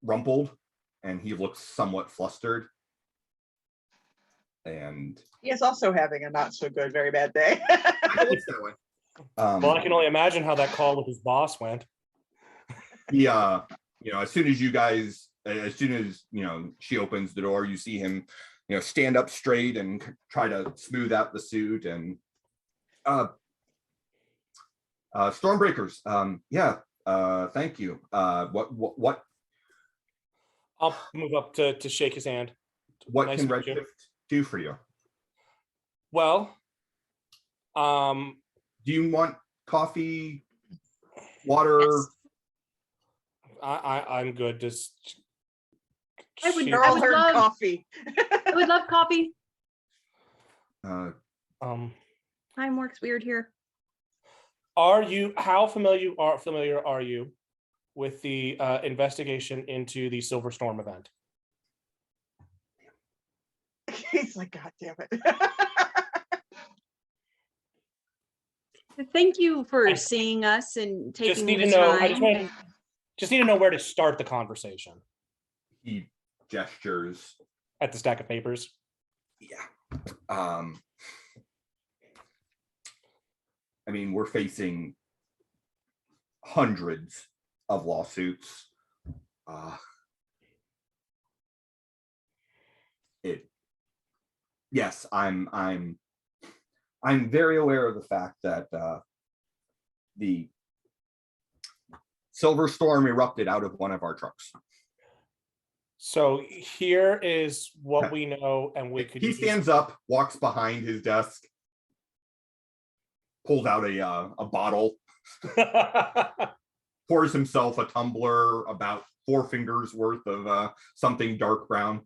rumpled and he looks somewhat flustered. And He is also having a not so good, very bad day. it looks that way. Well, I can only imagine how that call with his boss went. He as soon as she opens the door, you see him stand up straight and try to smooth out the suit. And Stormbreakers, thank you. What I'll move up to shake his hand. what Nice can to meet you. Redshift do for you? Well, Do you want coffee, water? Yes. I'm good. Just I would- They're all would heard love- coffee. I would love coffee. Uh, Time works weird here. how familiar are you with the investigation into the Silver Storm event? He's like, God damn it. Thank you for I seeing us and Just taking need the to know. time. Just need to know where to start the conversation. he gestures. At the stack of papers. Yeah. I mean, we're facing hundreds of lawsuits. Yes, I'm very aware of the fact that the Silver Storm erupted out of one of our trucks. So here is what we know, and we could. He stands up, walks behind his desk, pulls out a bottle, pours himself a tumbler about 4 fingers worth of something dark brown.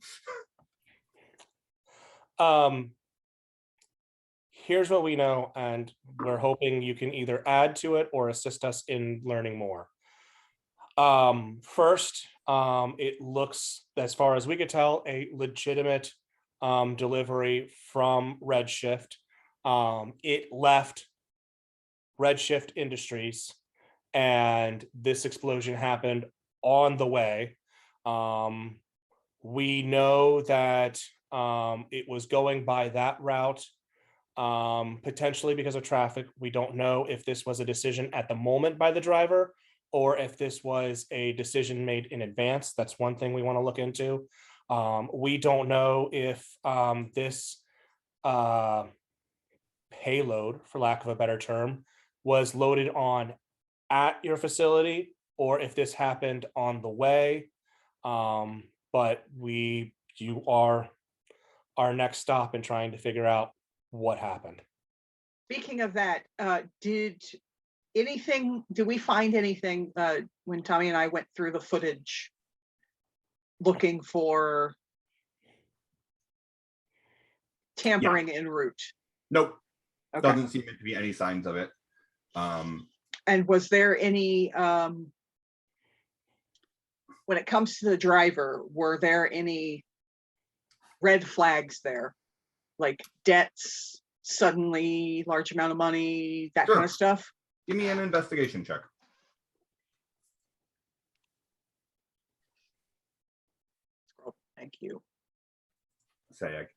Here's what we know, and we're hoping you can either add to it or assist us in learning more. First, it looks, as far as we could tell, a legitimate delivery from Redshift. It left Redshift Industries, and this explosion happened on the way. We know that it was going by that route, potentially because of traffic. We don't know if this was a decision at the moment by the driver or if this was a decision made in advance. That's one thing we want to look into. We don't know if this payload, for lack of a better term, was loaded on at your facility or if this happened on the way. But you are our next stop in trying to figure out what happened. Speaking of that, did we find anything when Tommy and I went through the footage looking for tampering en route? Nope. Okay. Doesn't seem to be any signs of it. And was there any, when it comes to the driver, were there any red flags there? Like debts, suddenly large amount of money, that Sure. kind of stuff? Give me an investigation check. Thank you. Say, if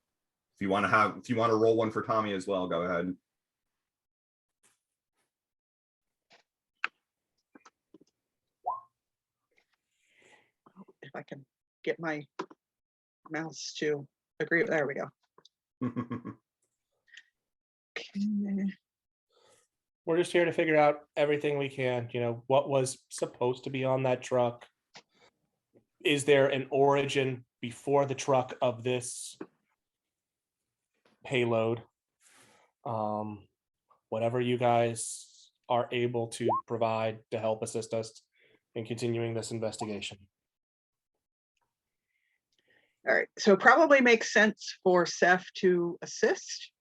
you want to roll one for Tommy as well, go ahead. If I can get my mouse to agree. There we go. Okay. We're just here to figure out everything we can. What was supposed to be on that truck? Is there an origin before the truck of this payload? Whatever you guys are able to provide to help assist us in continuing this investigation. All right, so probably makes sense for Seth to assist.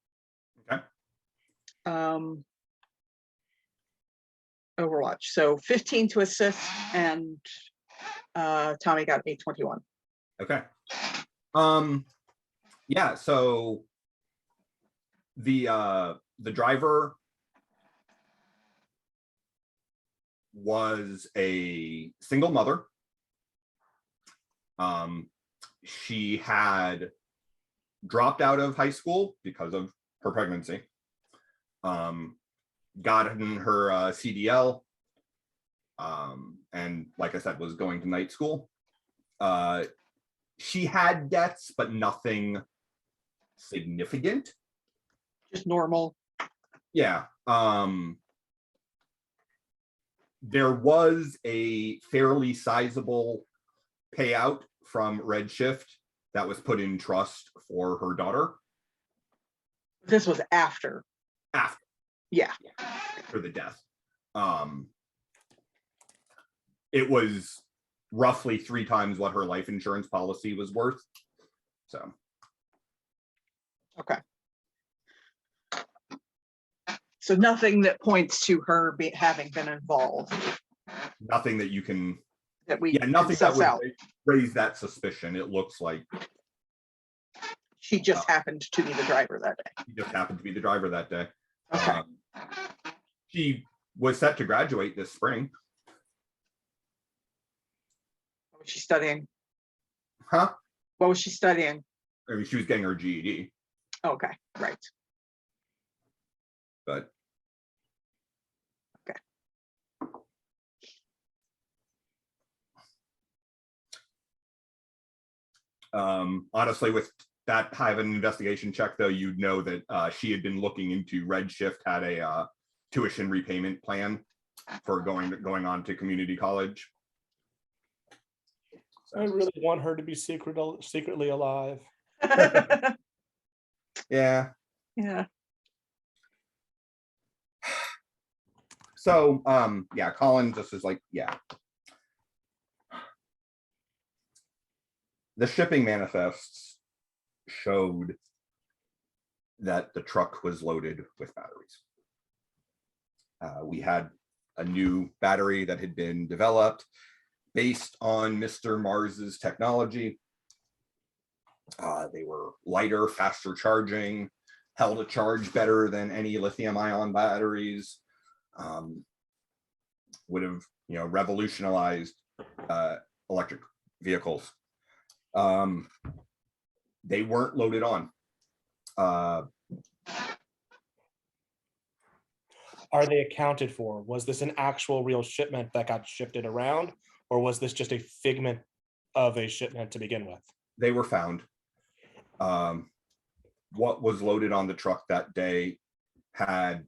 Okay. Overwatch, so 15 to assist, and Tommy got 821. Okay. Yeah, so the driver was a single mother. She had dropped out of high school because of her pregnancy. Gotten her CDL, and like I said, was going to night school. She had debts, but nothing significant. Just normal. Yeah. There was a fairly sizable payout from Redshift that was put in trust for her daughter. This was after. After. Yeah. For the death. It was roughly 3 times what her life insurance policy was worth. So. Okay. So nothing that points to her having been involved. Nothing that you can. That we. Yeah, nothing that would out. raise that suspicion. It looks like. She just happened to be the driver that day. She just happened to be the driver that day. Okay. She was set to graduate this spring. What was she studying? Huh? What was she studying? I mean, she was getting her GED. Okay, right. But. Okay. Honestly, with that high of an investigation check, though, you'd know that she had been looking into Redshift, had a tuition repayment plan for going on to community college. I really want her to be secretly alive. Yeah. Yeah. So, yeah, Colin just is like, yeah. The shipping manifests showed that the truck was loaded with batteries. We had a new battery that had been developed based on Mr. Mars's technology. They were lighter, faster charging, held a charge better than any lithium-ion batteries. Would have, revolutionized electric vehicles. They weren't loaded on. Are they accounted for? Was this an actual real shipment that got shifted around, or was this just a figment of a shipment to begin with? They were found. What was loaded on the truck that day had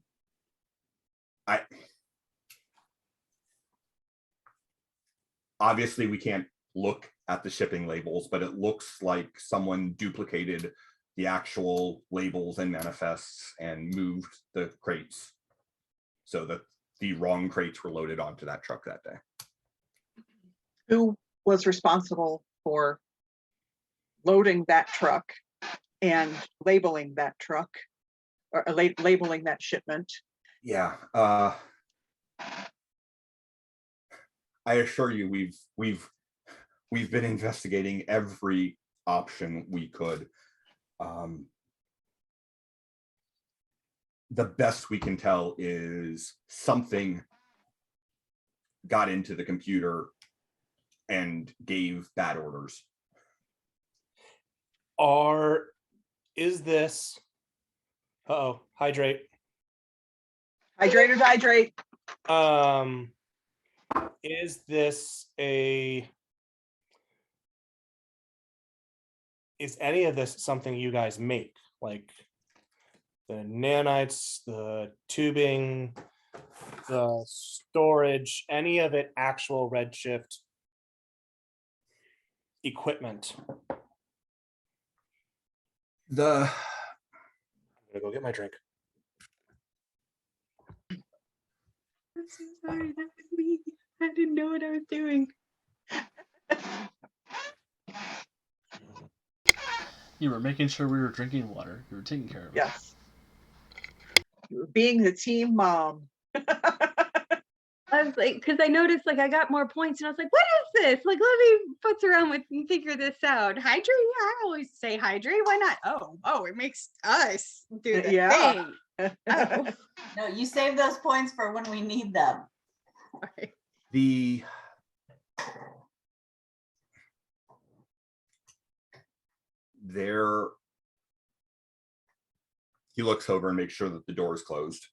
obviously we can't look at the shipping labels, but it looks like someone duplicated the actual labels and manifests and moved the crates so that the wrong crates were loaded onto that truck that day. Who was responsible for loading that truck and labeling that truck, or labeling that shipment? Yeah, I assure you, we've been investigating every option we could. The best we can tell is something got into the computer and gave bad orders. Is this hydrate? Hydrate or dihydrate? Is any of this something you guys make? Like the nanites, the tubing, the storage, any of it actual Redshift equipment? I'm gonna go get my drink. I'm so sorry. That was me. I didn't know what I was doing. You were making sure we were drinking water. You were taking care of it. Yes. You were being the team mom. I was like, because I noticed like I got more points, and I was like, "What is this? Like, let me putz around with and figure this out." Hydrate? Yeah, I always say hydrate. Why not? Oh, it makes us do the Yeah. thing. Oh, No, you save those points for when we need them. right. The there he looks over and makes sure that the door is closed.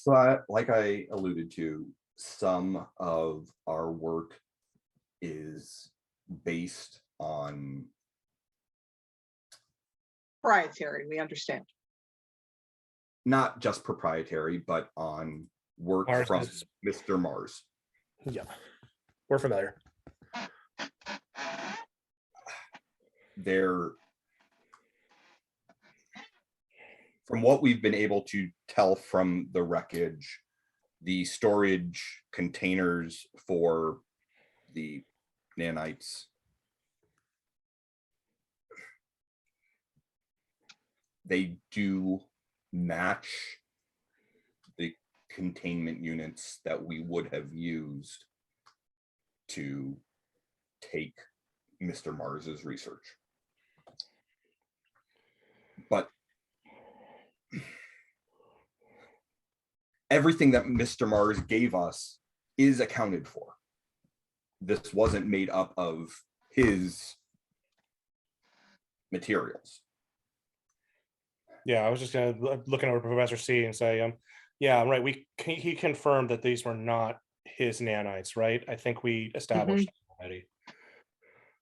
But like I alluded to, some of our work is based on Proprietary, we understand. not just proprietary, but on work Mars from is- Mr. Mars. Yeah, we're familiar. There, from what we've been able to tell from the wreckage, the storage containers for the nanites, they do match the containment units that we would have used to take Mr. Mars's research. But everything that Mr. Mars gave us is accounted for. This wasn't made up of his materials. Yeah, I was just gonna looking over Professor C and say, yeah, right. He confirmed that these were not his nanites, right? I think we established that already.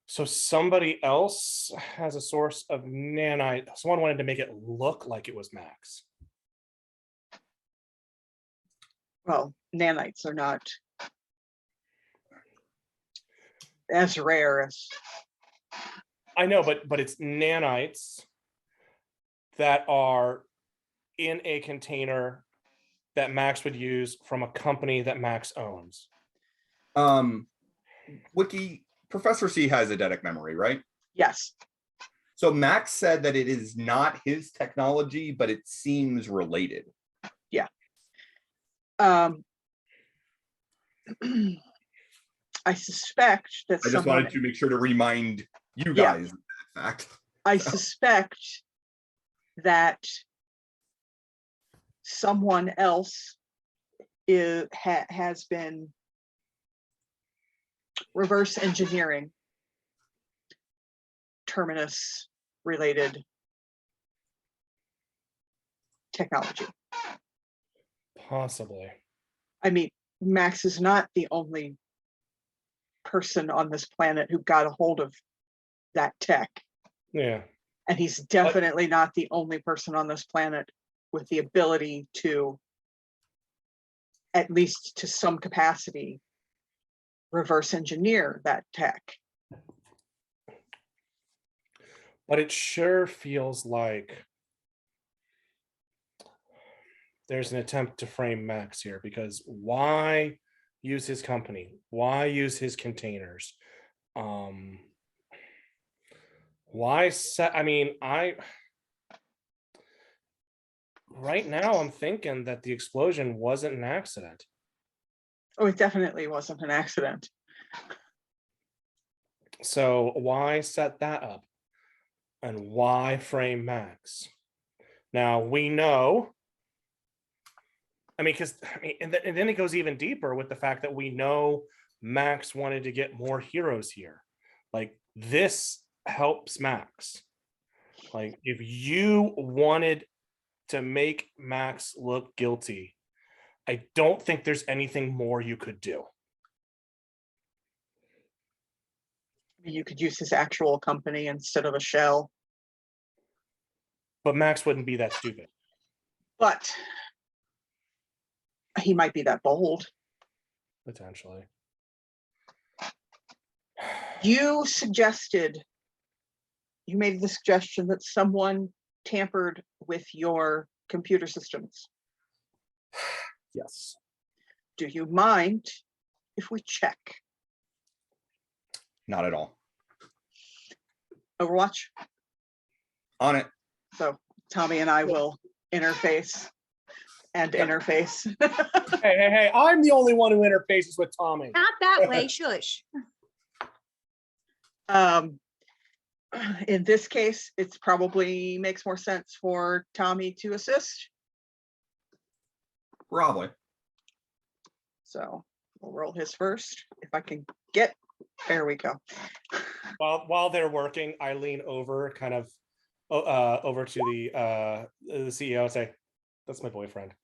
So somebody else has a source of nanite. Someone wanted to make it look like it was Max. Well, nanites are not as rare as. I know, but it's nanites that are in a container that Max would use from a company that Max owns. Wiki, Professor C has eidetic memory, right? Yes. So Max said that it is not his technology, but it seems related. Yeah. I suspect that I just wanted to make sure to remind you guys of that fact. I suspect that someone else has been reverse engineering Terminus related technology. Possibly. I mean, Max is not the only person on this planet who got a hold of that tech. Yeah. And he's definitely not the only person on this planet with the ability to, at least to some capacity, reverse engineer that tech. But it sure feels like there's an attempt to frame Max here, because why use his company? Why use his containers? Why set? I mean, right now I'm thinking that the explosion wasn't an accident. Oh, it definitely wasn't an accident. So why set that up? And why frame Max? Now we know. I mean, and then it goes even deeper with the fact that we know Max wanted to get more heroes here. Like, this helps Max. Like, if you wanted to make Max look guilty, I don't think there's anything more you could do. You could use his actual company instead of a shell. But Max wouldn't be that stupid. But He might be that bold. Potentially. You made the suggestion that someone tampered with your computer systems. Yes. Do you mind if we check? Not at all. Overwatch? On it. So Tommy and I will interface and interface. Hey, I'm the only one who interfaces with Tommy. Not that way, shush. In this case, it's probably makes more sense for Tommy to assist. Probably. So we'll roll his first. If I can get, there we go. While they're working, I lean over, kind of over to the CEO and say, "That's my boyfriend.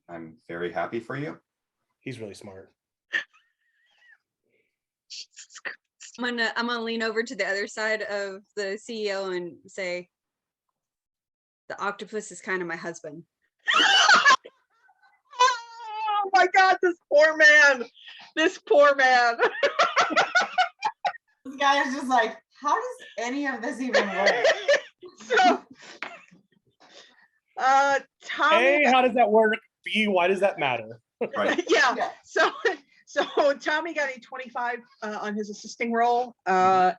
I'm very happy for you. He's really smart." I'm gonna lean over to the other side of the CEO and say, the octopus is kind of my husband. Oh my God, this poor man. This poor man. This guy is just like, how does any of this even work? So, Tommy. A, how does that work? B, why does that matter? Right. Yeah. Yeah. So Tommy got a 25 on his assisting roll, and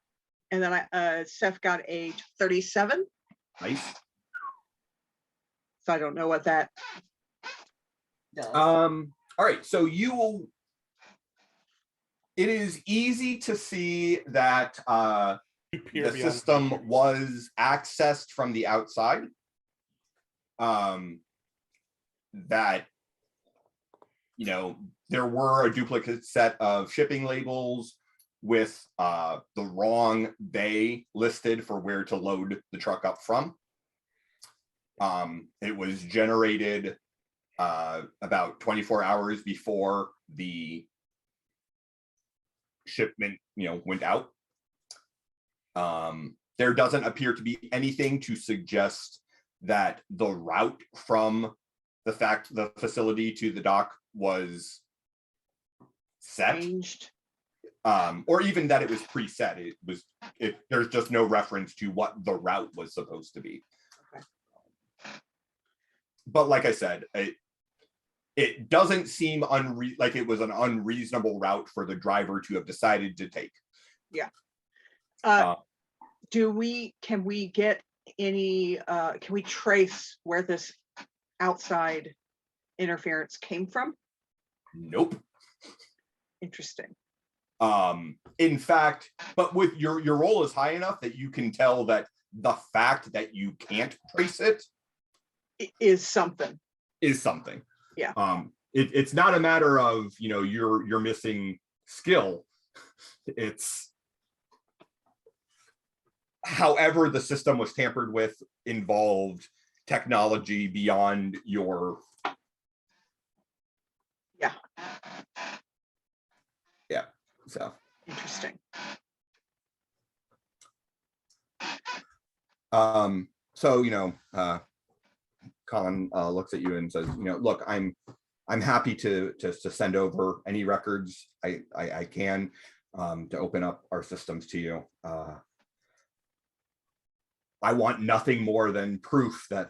then Seth got a 37. Nice. So I don't know what that. All right. So it is easy to see that the system was accessed from the outside. That, you know, there were a duplicate set of shipping labels with the wrong bay listed for where to load the truck up from. It was generated about 24 hours before the shipment, went out. There doesn't appear to be anything to suggest that the route from the facility to the dock was set, Changed. or even that it was preset. There's just no reference to what the route was supposed to be. Okay. But like I said, it doesn't seem like it was an unreasonable route for the driver to have decided to take. Yeah. Can we get any, can we trace where this outside interference came from? Nope. Interesting. In fact, but with your roll is high enough that you can tell that the fact that you can't trace it is something. Yeah. It's not a matter of, you're missing skill. It's however the system was tampered with involved technology beyond your. Yeah. So interesting. So Colin looks at you and says, look, I'm happy to send over any records I can to open up our systems to you. I want nothing more than proof that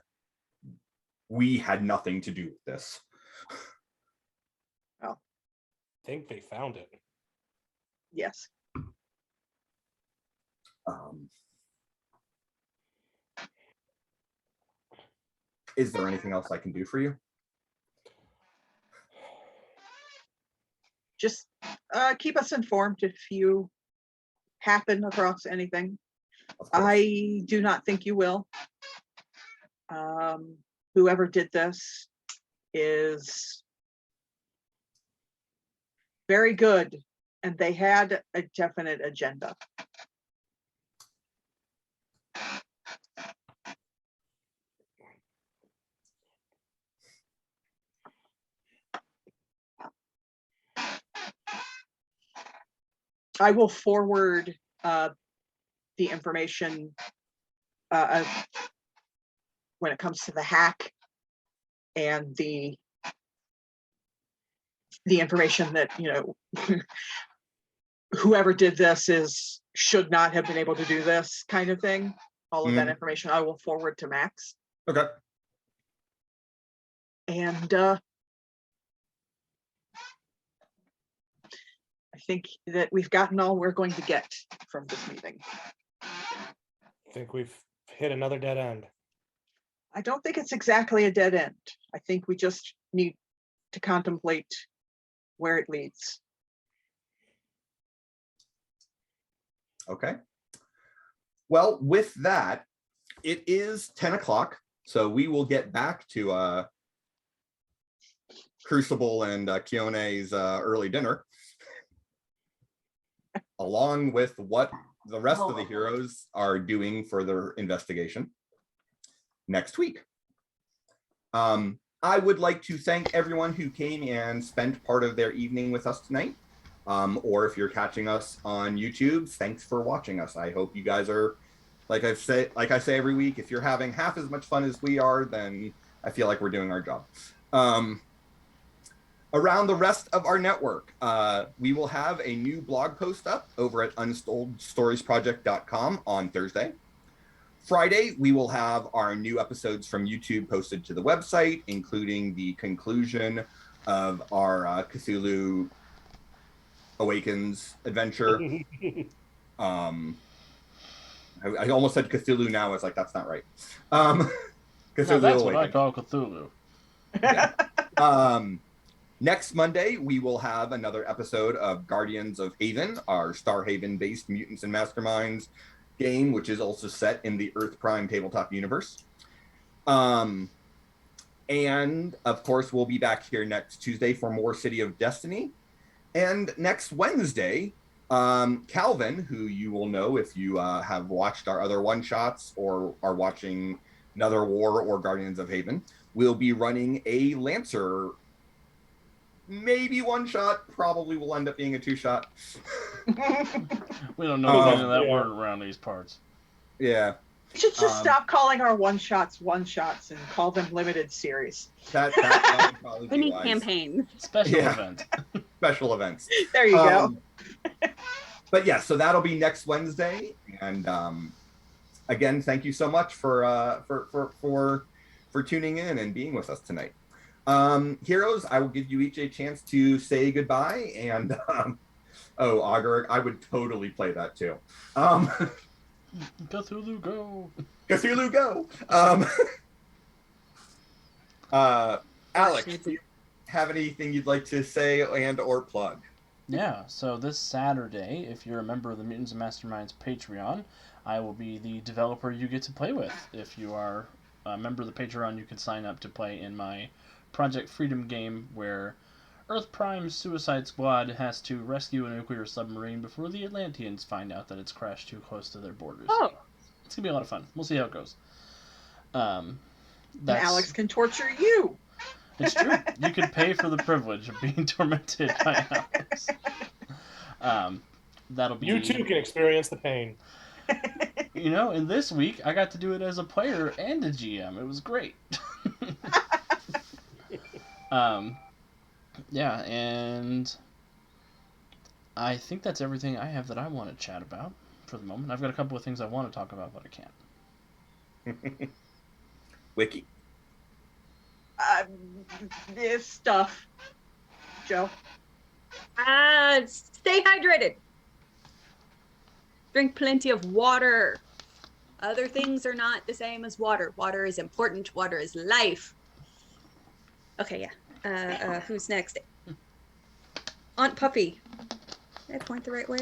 we had nothing to do with this. Oh. I think they found it. Yes. Is there anything else I can do for you? Just keep us informed if you happen across anything. I do not think you will. Whoever did this is very good, and they had a definite agenda. I will forward the information when it comes to the hack and the information that, you know, whoever did this should not have been able to do this kind of thing. All of that information I will forward to Max. Okay. And I think that we've gotten all we're going to get from this meeting. I think we've hit another dead end. I don't think it's exactly a dead end. I think we just need to contemplate where it leads. Okay. Well, with that, it is 10 o'clock, so we will get back to Crucible and Kione's early dinner, along with what the rest of the heroes are doing for their investigation next week. I would like to thank everyone who came and spent part of their evening with us tonight. Or if you're catching us on YouTube, thanks for watching us. I hope you guys are, like I say every week, if you're having half as much fun as we are, then I feel like we're doing our job. Around the rest of our network, we will have a new blog post up over at unstoldstoriesproject.com on Thursday. Friday, we will have our new episodes from YouTube posted to the website, including the conclusion of our Cthulhu Awakens adventure. I almost said Cthulhu now. I was like, that's not right. Cthulhu No, that's Awakens. what I call Cthulhu. Yeah. Next Monday, we will have another episode of Guardians of Haven, our Star Haven-based Mutants and Masterminds game, which is also set in the Earth Prime tabletop universe. And of course, we'll be back here next Tuesday for more City of Destiny. And next Wednesday, Calvin, who you will know if you have watched our other one-shots or are watching Another War or Guardians of Haven, will be running a Lancer, maybe one-shot, probably will end up being a two-shot. We don't know the meaning of that yeah. word around these parts. Yeah. We should just stop calling our one-shots and call them limited series. That would probably be Mini wise. campaigns. Special Yeah. event. Special events. There you go. But yeah, so that'll be next Wednesday. And again, thank you so much for tuning in and being with us tonight. Heroes, I will give you each a chance to say goodbye. And oh, Augur, I would totally play that too. Cthulhu, go. Cthulhu, go. Alex, do you have anything you'd like to say and or plug? Yeah, so this Saturday, if you're a member of the Mutants and Masterminds Patreon, I will be the developer you get to play with. If you are a member of the Patreon, you can sign up to play in my Project Freedom game where Earth Prime's Suicide Squad has to rescue a nuclear submarine before the Atlanteans find out that it's crashed too close to their borders. Oh. It's going to be a lot of fun. We'll see how it goes. And Alex can torture you. It's true. You could pay for the privilege of being tormented by Alex. That'll be. You too can experience the pain. You know, and this week I got to do it as a player and a GM. It was great. Yeah, and I think that's everything I have that I want to chat about for the moment. I've got a couple of things I want to talk about, but I can't. Wiki. This stuff. Joe? Stay hydrated. Drink plenty of water. Other things are not the same as water. Water is important. Water is life. Okay, yeah. Who's next? Aunt Puppy. Did I point the right way?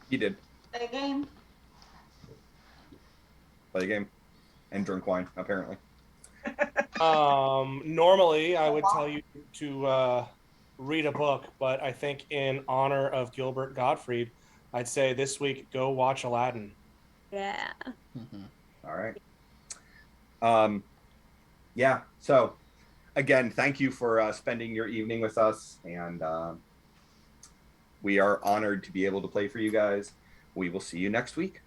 You did. Play a game. Play a game. And drink wine, apparently. Normally, I would tell you to read a book, but I think in honor of Gilbert Gottfried, I'd say this week, go watch Aladdin. Yeah. Mm-hmm. All right. Yeah, so again, thank you for spending your evening with us, and we are honored to be able to play for you guys. We will see you next week.